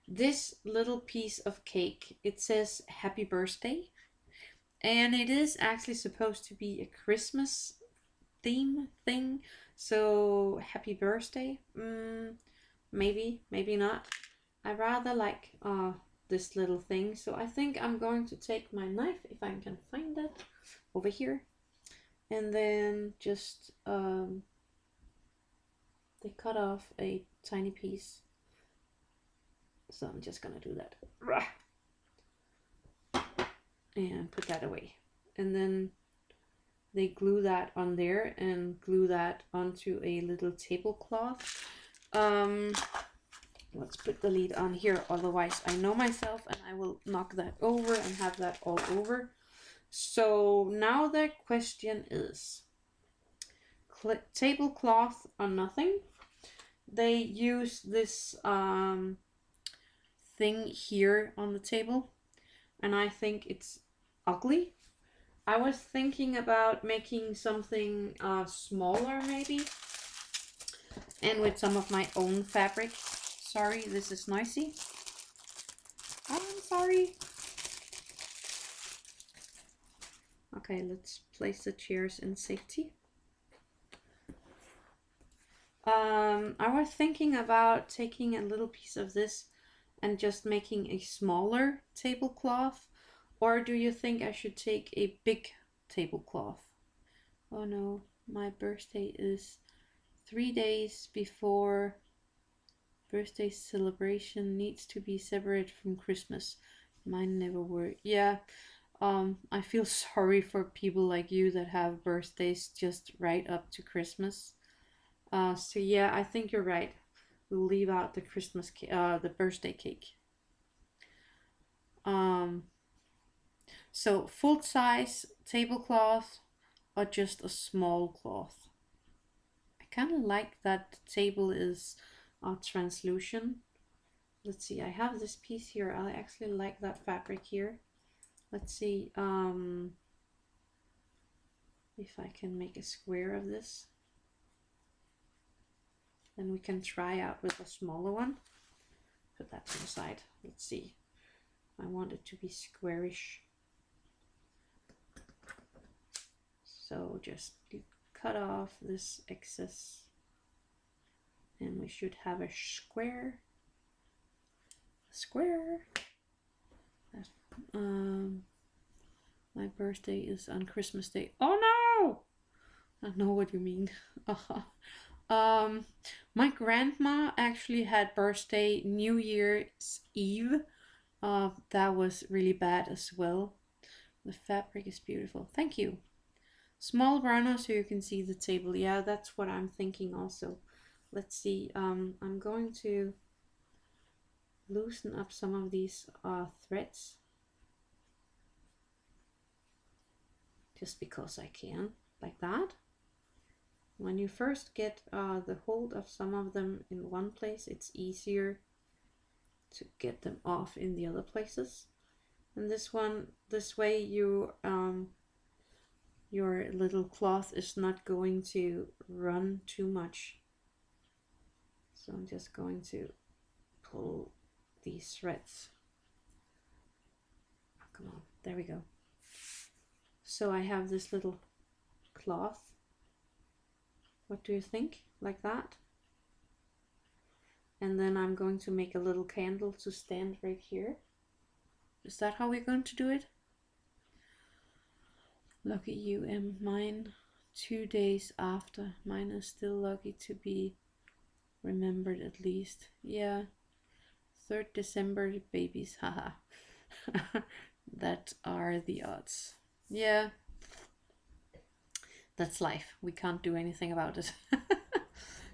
This little piece of cake, it says happy birthday, and it is actually supposed to be a Christmas theme thing. So happy birthday, maybe not. I rather like this little thing. So I think I'm going to take my knife, if I can find it, over here, and then just they cut off a tiny piece. So I'm just gonna do that and put that away, and then they glue that on there and glue that onto a little tablecloth. Let's put the lid on here, otherwise I know myself and I will knock that over and have that all over. So now the question is, tablecloth or nothing. They use this thing here on the table, and I think it's ugly. I was thinking about making something smaller maybe, and with some of my own fabric. Sorry, this is noisy. I'm sorry. Okay, let's place the chairs in safety. I was thinking about taking a little piece of this and just making a smaller tablecloth. Or do you think I should take a big tablecloth? Oh no, my birthday is 3 days before. Birthday celebration needs to be separate from Christmas. Mine never were. Yeah, I feel sorry for people like you that have birthdays just right up to Christmas. So yeah, I think you're right. We'll leave out the Christmas the birthday cake. So full size tablecloth or just a small cloth. I kind of like that the table is translucent. Let's see, I have this piece here. I actually like that fabric here. Let's see if I can make a square of this. Then we can try out with a smaller one. Put that to the side. Let's see. I want it to be squarish. So just cut off this excess. And we should have a square. My birthday is on Christmas Day. Oh no! I know what you mean. My grandma actually had birthday New Year's Eve. That was really bad as well. The fabric is beautiful. Thank you. Small runner so you can see the table. Yeah, that's what I'm thinking also. Let's see. I'm going to loosen up some of these threads. Just because I can, like that. When you first get the hold of some of them in one place, it's easier to get them off in the other places. And this way you your little cloth is not going to run too much. So I'm just going to pull these threads. Oh, come on, there we go. So I have this little cloth. What do you think? Like that? And then I'm going to make a little candle to stand right here. Is that how we're going to do it? Lucky you, and mine 2 days after. Mine is still lucky to be remembered at least. Yeah. 3rd December babies. Haha. That are the odds. Yeah. That's life. We can't do anything about it.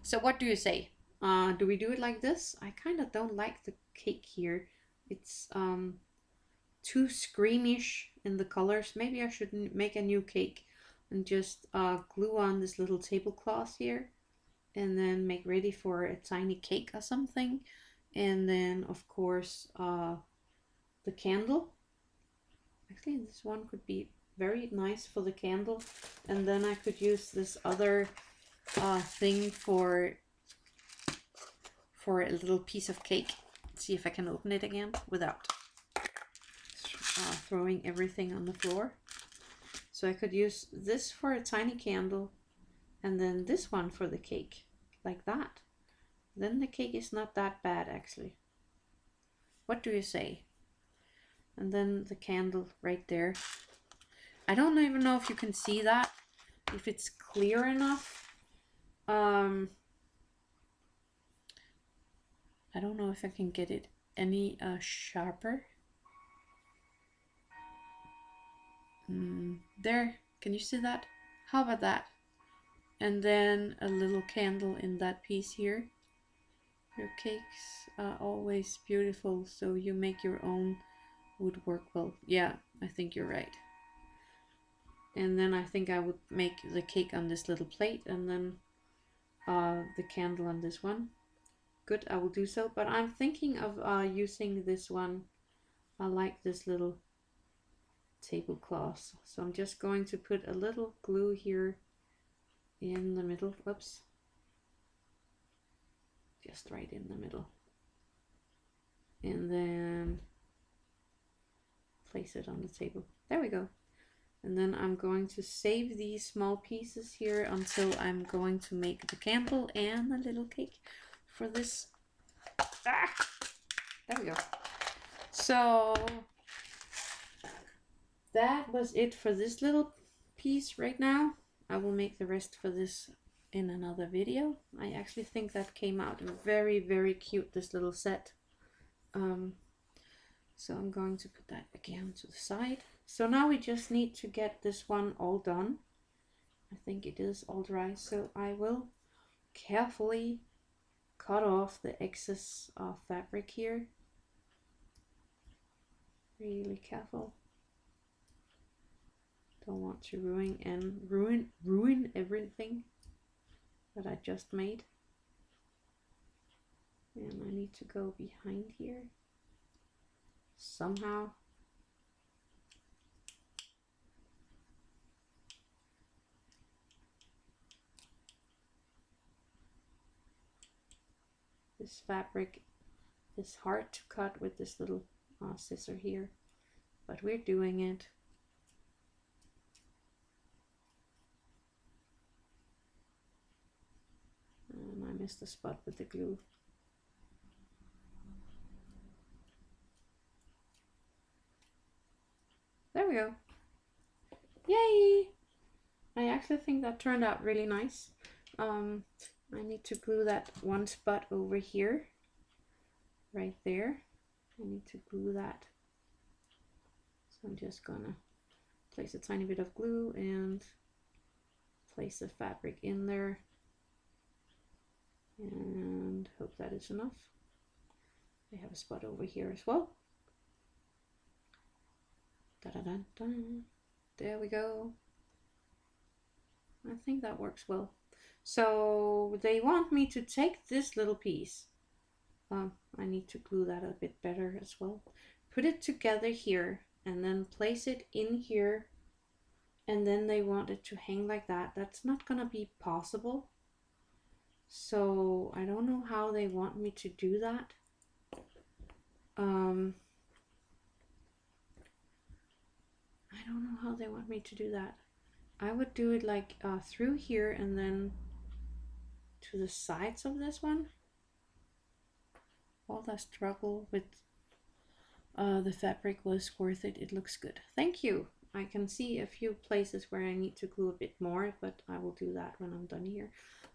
So what do you say? Do we do it like this? I kind of don't like the cake here. It's too screamish in the colors. Maybe I should make a new cake and just glue on this little tablecloth here, and then make ready for a tiny cake or something. And then of course the candle. Actually, this one could be very nice for the candle, and then I could use this other thing for a little piece of cake. Let's see if I can open it again without throwing everything on the floor. So I could use this for a tiny candle, and then this one for the cake, like that. Then the cake is not that bad actually. What do you say? And then the candle right there. I don't even know if you can see that, if it's clear enough. I don't know if I can get it any sharper. There, can you see that? How about that? And then a little candle in that piece here. Your cakes are always beautiful, so you make your own would work well. Yeah, I think you're right. And then I think I would make the cake on this little plate, and then the candle on this one. Good, I will do so. But I'm thinking of using this one. I like this little tablecloth. So I'm just going to put a little glue here in the middle. Whoops. Just right in the middle. And then place it on the table. There we go. And then I'm going to save these small pieces here until I'm going to make the candle and a little cake for this. There we go. So that was it for this little piece right now. I will make the rest for this in another video. I actually think that came out very, very cute, this little set. So I'm going to put that again to the side. So now we just need to get this one all done. I think it is all dry, so I will carefully cut off the excess of fabric here. Really careful. Don't want to ruin everything that I just made. And I need to go behind here somehow. This fabric is hard to cut with this little scissor here, but we're doing it. And I missed the spot with the glue. There we go. Yay! I actually think that turned out really nice. I need to glue that one spot over here, right there. I need to glue that. So I'm just gonna place a tiny bit of glue and place the fabric in there. And hope that is enough. I have a spot over here as well. Da-da-da-da. There we go. I think that works well. So they want me to take this little piece. I need to glue that a bit better as well. Put it together here and then place it in here. And then they want it to hang like that. That's not gonna be possible. So I don't know how they want me to do that. I don't know how they want me to do that. I would do it like through here and then to the sides of this one. All that struggle with the fabric was worth it. It looks good. Thank you. I can see a few places where I need to glue a bit more, but I will do that when I'm done here.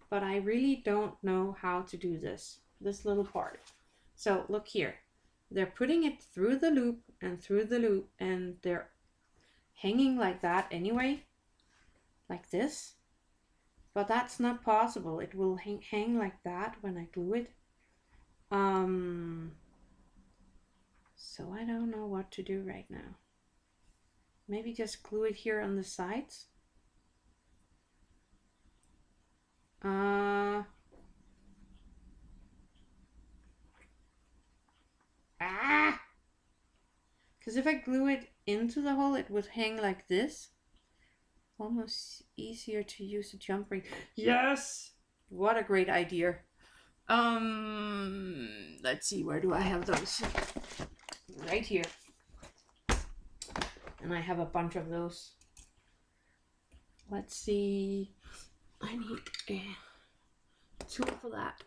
But I really don't know how to do this little part. So look here. They're putting it through the loop, and they're hanging like that anyway, like this. But that's not possible. It will hang like that when I glue it. So I don't know what to do right now. Maybe just glue it here on the sides. Because if I glue it into the hole, it would hang like this. Almost easier to use a jump ring. Yes! What a great idea. Let's see, where do I have those? Right here. And I have a bunch of those. Let's see. I need a tool for that.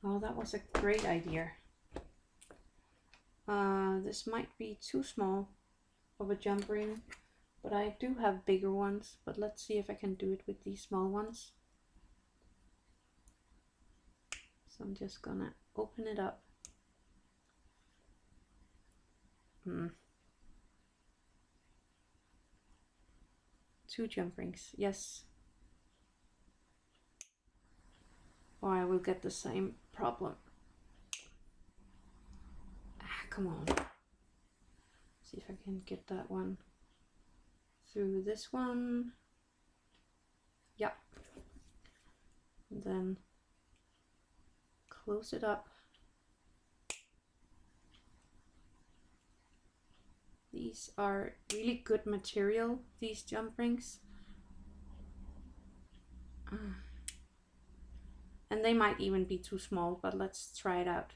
Oh, that was a great idea. This might be too small of a jump ring, but I do have bigger ones. But let's see if I can do it with these small ones. So I'm just gonna open it up. 2 jump rings, yes. Or I will get the same problem. Come on. See if I can get that one through this one. Yep. And then close it up. These are really good material, these jump rings. And they might even be too small, but let's try it out.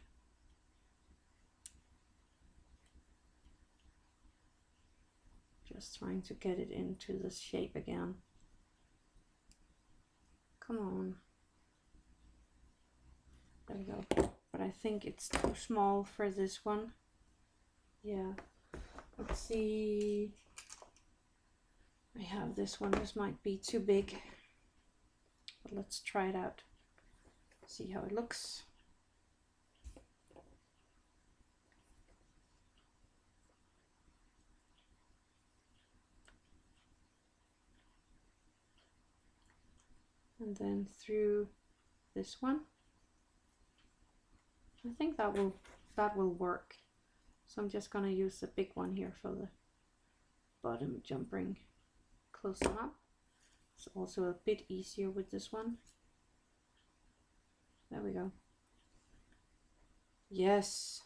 Just trying to get it into this shape again. Come on. There we go. But I think it's too small for this one. Yeah. Let's see. I have this one. This might be too big. But let's try it out. See how it looks. And then through this one. I think that will work. So I'm just gonna use the big one here for the bottom jump ring. Close them up. It's also a bit easier with this one. There we go. Yes,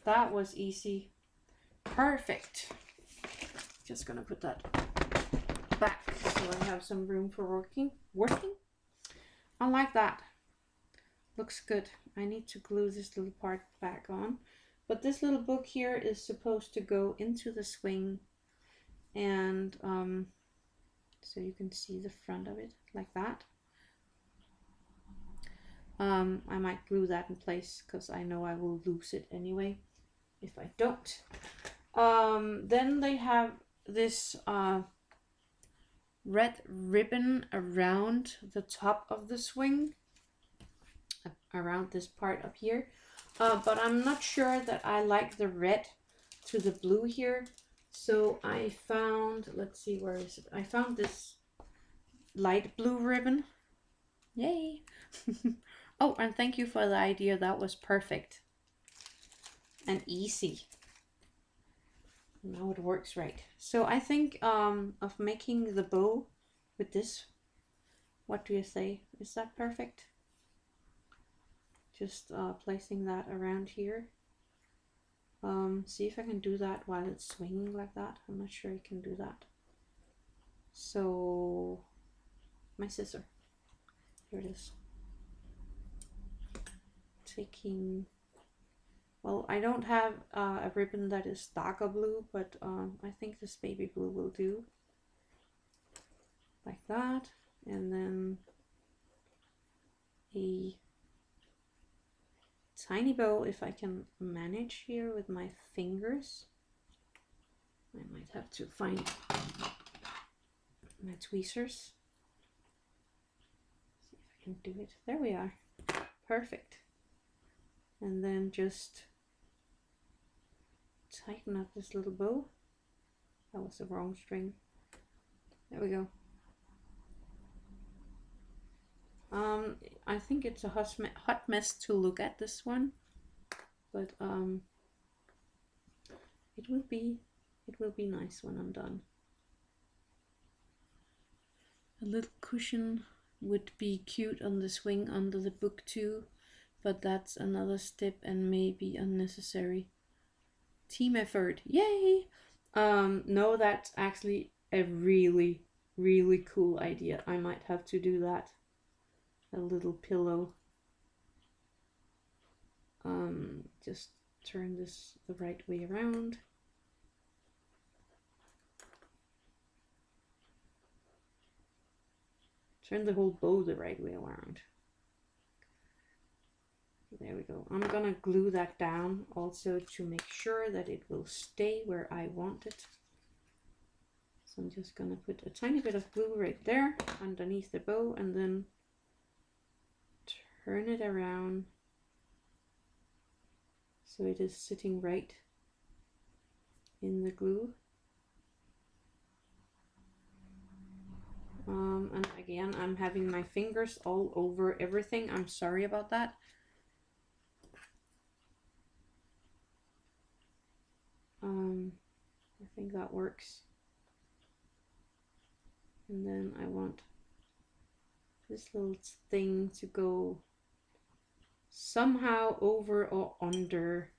that was easy. Perfect. Just gonna put that back so I have some room for working. I like that. Looks good. I need to glue this little part back on. But this little book here is supposed to go into the swing, and so you can see the front of it like that. I might glue that in place because I know I will lose it anyway if I don't. Then they have this red ribbon around the top of the swing, around this part up here. But I'm not sure that I like the red to the blue here. So I found, let's see, where is it? I found this light blue ribbon. Yay! Oh, and thank you for the idea. That was perfect and easy. Now it works right. So I think of making the bow with this. What do you say? Is that perfect? Just placing that around here. See if I can do that while it's swinging like that. I'm not sure I can do that. So my scissor. Here it is. Taking, well, I don't have a ribbon that is darker blue, but I think this baby blue will do. Like that. And then a tiny bow, if I can manage here with my fingers. I might have to find my tweezers. See if I can do it. There we are. Perfect. And then just tighten up this little bow. That was the wrong string. There we go. I think it's a hot mess to look at, this one, but it will be nice when I'm done. A little cushion would be cute on the swing under the book too, but that's another step and maybe unnecessary. Team effort, yay! No, that's actually a really cool idea. I might have to do that. A little pillow. Just turn this the right way around. Turn the whole bow the right way around. There we go. I'm gonna glue that down also to make sure that it will stay where I want it. So I'm just gonna put a tiny bit of glue right there underneath the bow and then turn it around so it is sitting right in the glue. And again, I'm having my fingers all over everything. I'm sorry about that. I think that works. And then I want this little thing to go somehow over or under.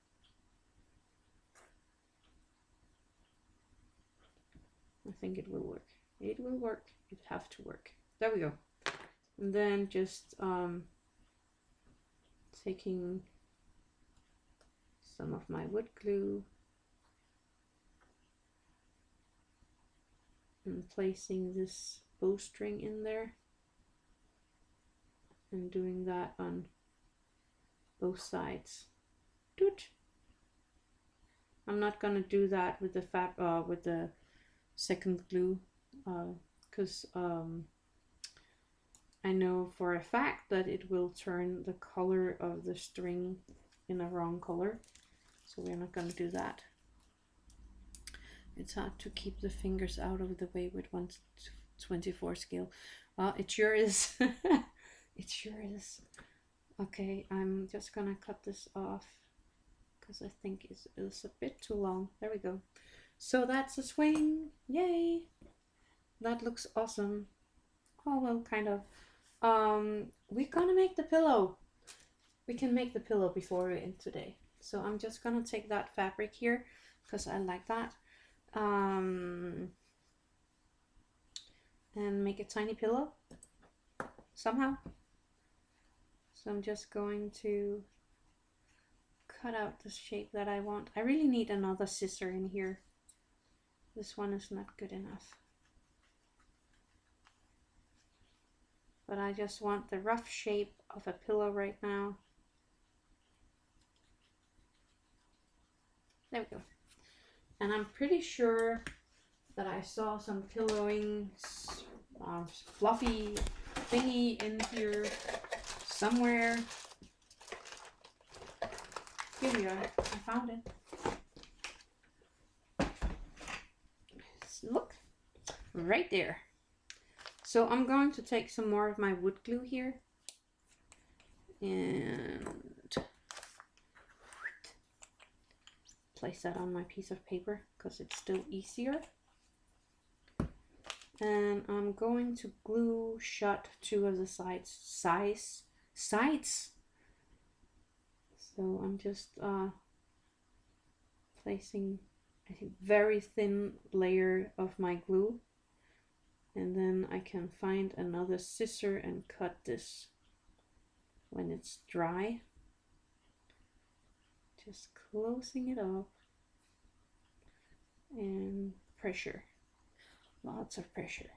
I think it will work. It will work. It have to work. There we go. And then just taking some of my wood glue and placing this bowstring in there and doing that on both sides. Doot. I'm not gonna do that with the with the second glue because I know for a fact that it will turn the color of the string in a wrong color, so we're not gonna do that. It's hard to keep the fingers out of the way with 1/24 scale. Well, it sure is. It sure is. Okay, I'm just gonna cut this off because I think it's a bit too long. There we go. So that's a swing. Yay! That looks awesome. Oh, well, kind of. We're gonna make the pillow. We can make the pillow before we end today. So I'm just gonna take that fabric here because I like that. And make a tiny pillow somehow. So I'm just going to cut out the shape that I want. I really need another scissor in here. This one is not good enough. But I just want the rough shape of a pillow right now. There we go. And I'm pretty sure that I saw some pillowing fluffy thingy in here somewhere. Here we are. I found it. Look, right there. So I'm going to take some more of my wood glue here and place that on my piece of paper because it's still easier. And I'm going to glue shut 2 of the sides. So I'm just placing a very thin layer of my glue, and then I can find another scissor and cut this when it's dry. Just closing it up and pressure. Lots of pressure.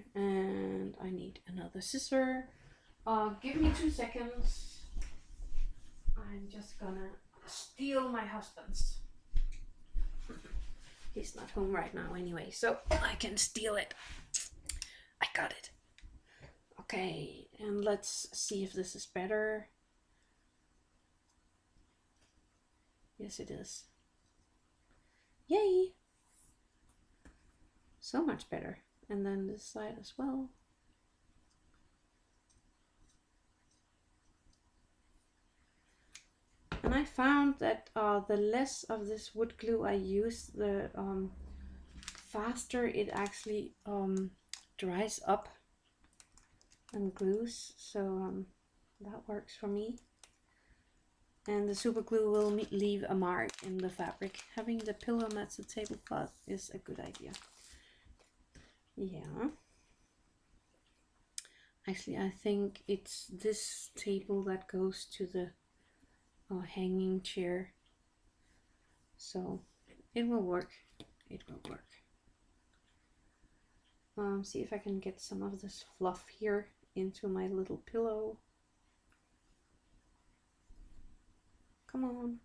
And I need another scissor. Give me 2 seconds. I'm just gonna steal my husband's. He's not home right now anyway, so I can steal it. I got it. Okay, and let's see if this is better. Yes, it is. Yay! So much better. And then this side as well. And I found that the less of this wood glue I use, the faster it actually dries up and glues. So that works for me. And the super glue will leave a mark in the fabric. Having the pillow mats and tablecloth is a good idea. Yeah. Actually, I think it's this table that goes to the hanging chair. So it will work. It will work. See if I can get some of this fluff here into my little pillow. Come on.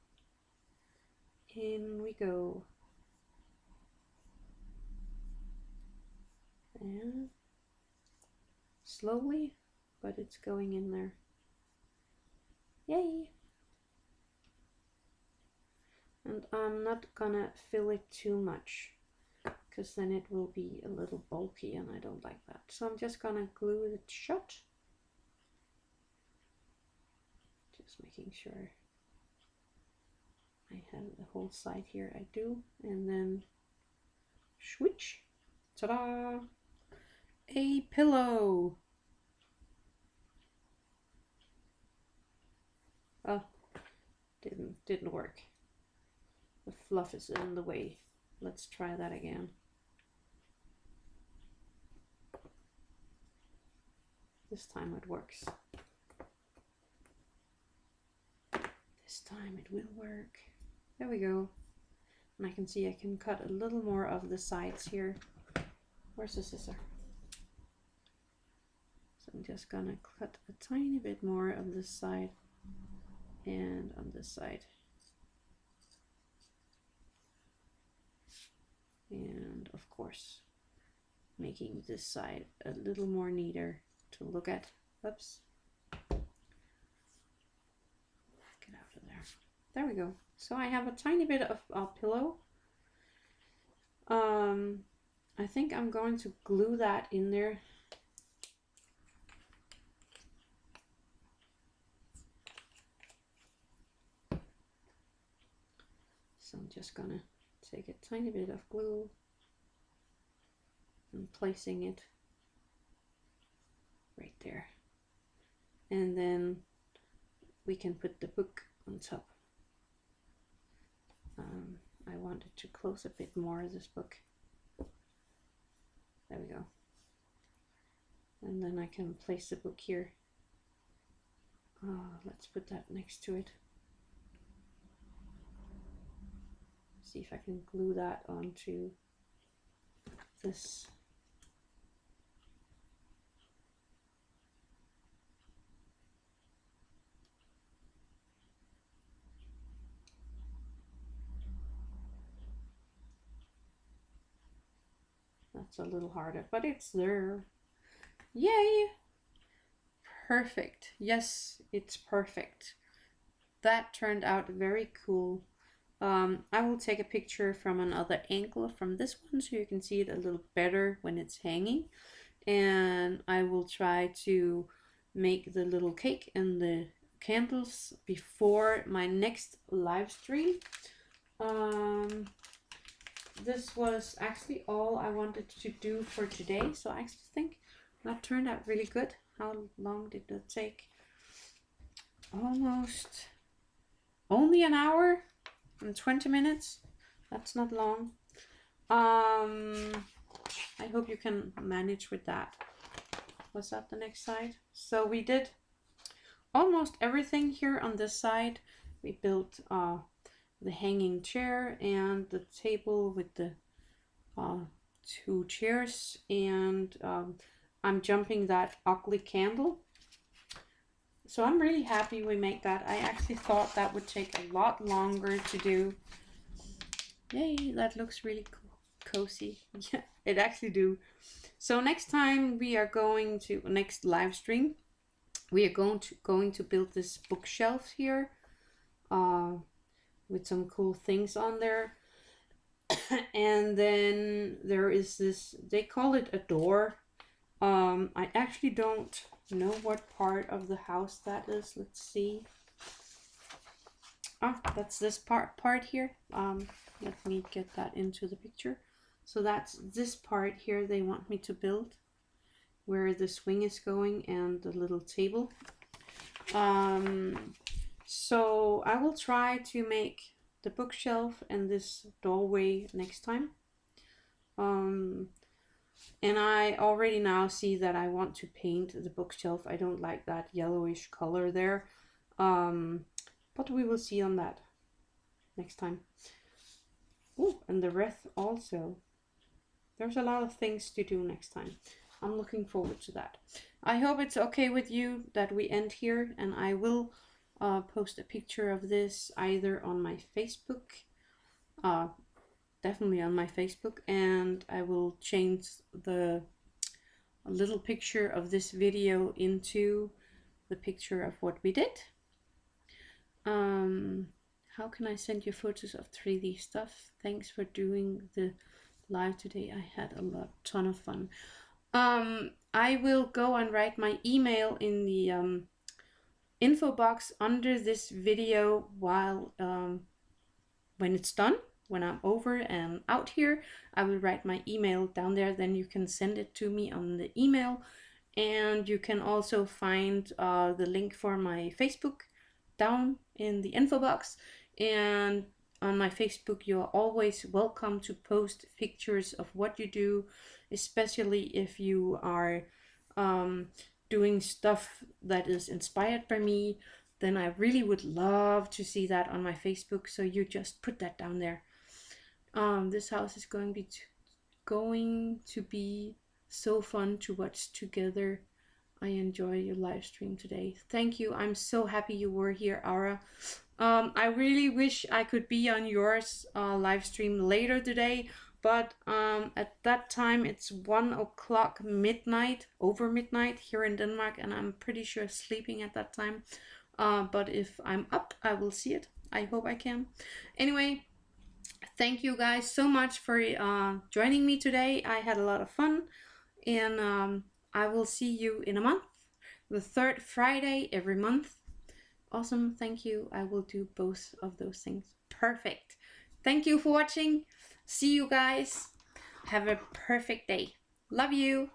In we go. And slowly, but it's going in there. Yay! And I'm not gonna fill it too much, because then it will be a little bulky and I don't like that. So I'm just gonna glue it shut. Just making sure I have the whole side here. I do. And then switch. Ta-da! A pillow! Oh, didn't work. The fluff is in the way. Let's try that again. This time it works. This time it will work. There we go. And I can see I can cut a little more of the sides here. Where's the scissor? So I'm just gonna cut a tiny bit more of this side and on this side. And of course, making this side a little more neater to look at. Oops. Get out of there. There we go. So I have a tiny bit of a pillow. I think I'm going to glue that in there. So I'm just gonna take a tiny bit of glue and placing it right there. And then we can put the book on top. I wanted to close a bit more this book. There we go. And then I can place the book here. Let's put that next to it. See if I can glue that onto this. That's a little harder, but it's there. Yay! Perfect. Yes, it's perfect. That turned out very cool. I will take a picture from another angle from this one so you can see it a little better when it's hanging. And I will try to make the little cake and the candles before my next live stream. This was actually all I wanted to do for today, so I actually think that turned out really good. How long did that take? Almost only an hour and 20 minutes. That's not long. I hope you can manage with that. Was that the next side? So we did almost everything here on this side. We built the hanging chair and the table with the two chairs, and I'm jumping that ugly candle. So I'm really happy we made that. I actually thought that would take a lot longer to do. Yay, that looks really cozy. Yeah, it actually do. So next time we are going to, next live stream, we are going to build this bookshelf here with some cool things on there. And then there is this, they call it a door. I actually don't know what part of the house that is. Let's see. Oh, that's this part here. Let me get that into the picture. So that's this part here they want me to build, where the swing is going and the little table. So I will try to make the bookshelf and this doorway next time. And I already now see that I want to paint the bookshelf. I don't like that yellowish color there. But we will see on that next time. Oh, and the wreath also. there's a lot of things to do next time. I'm looking forward to that. I hope it's okay with you that we end here, and I will post a picture of this either on my Facebook, definitely on my Facebook, and I will change the little picture of this video into the picture of what we did. How can I send you photos of 3D stuff? Thanks for doing the live today. I had a ton of fun. I will go and write my email in the info box under this video while when it's done. When I'm over and out here, I will write my email down there. Then you can send it to me on the email, and you can also find the link for my Facebook down in the info box. And on my Facebook, you're always welcome to post pictures of what you do, especially if you are doing stuff that is inspired by me. Then I really would love to see that on my Facebook. So you just put that down there. This house is going to be so fun to watch together. I enjoy your live stream today. Thank you. I'm so happy you were here, Ara. I really wish I could be on yours live stream later today, but at that time it's 1 o'clock midnight, over midnight here in Denmark, and I'm pretty sure sleeping at that time. But if I'm up, I will see it. I hope I can. Anyway, thank you guys so much for joining me today. I had a lot of fun, and I will see you in a month, the third Friday every month. Awesome, thank you. I will do both of those things. Perfect. Thank you for watching. See you guys. Have a perfect day. Love you.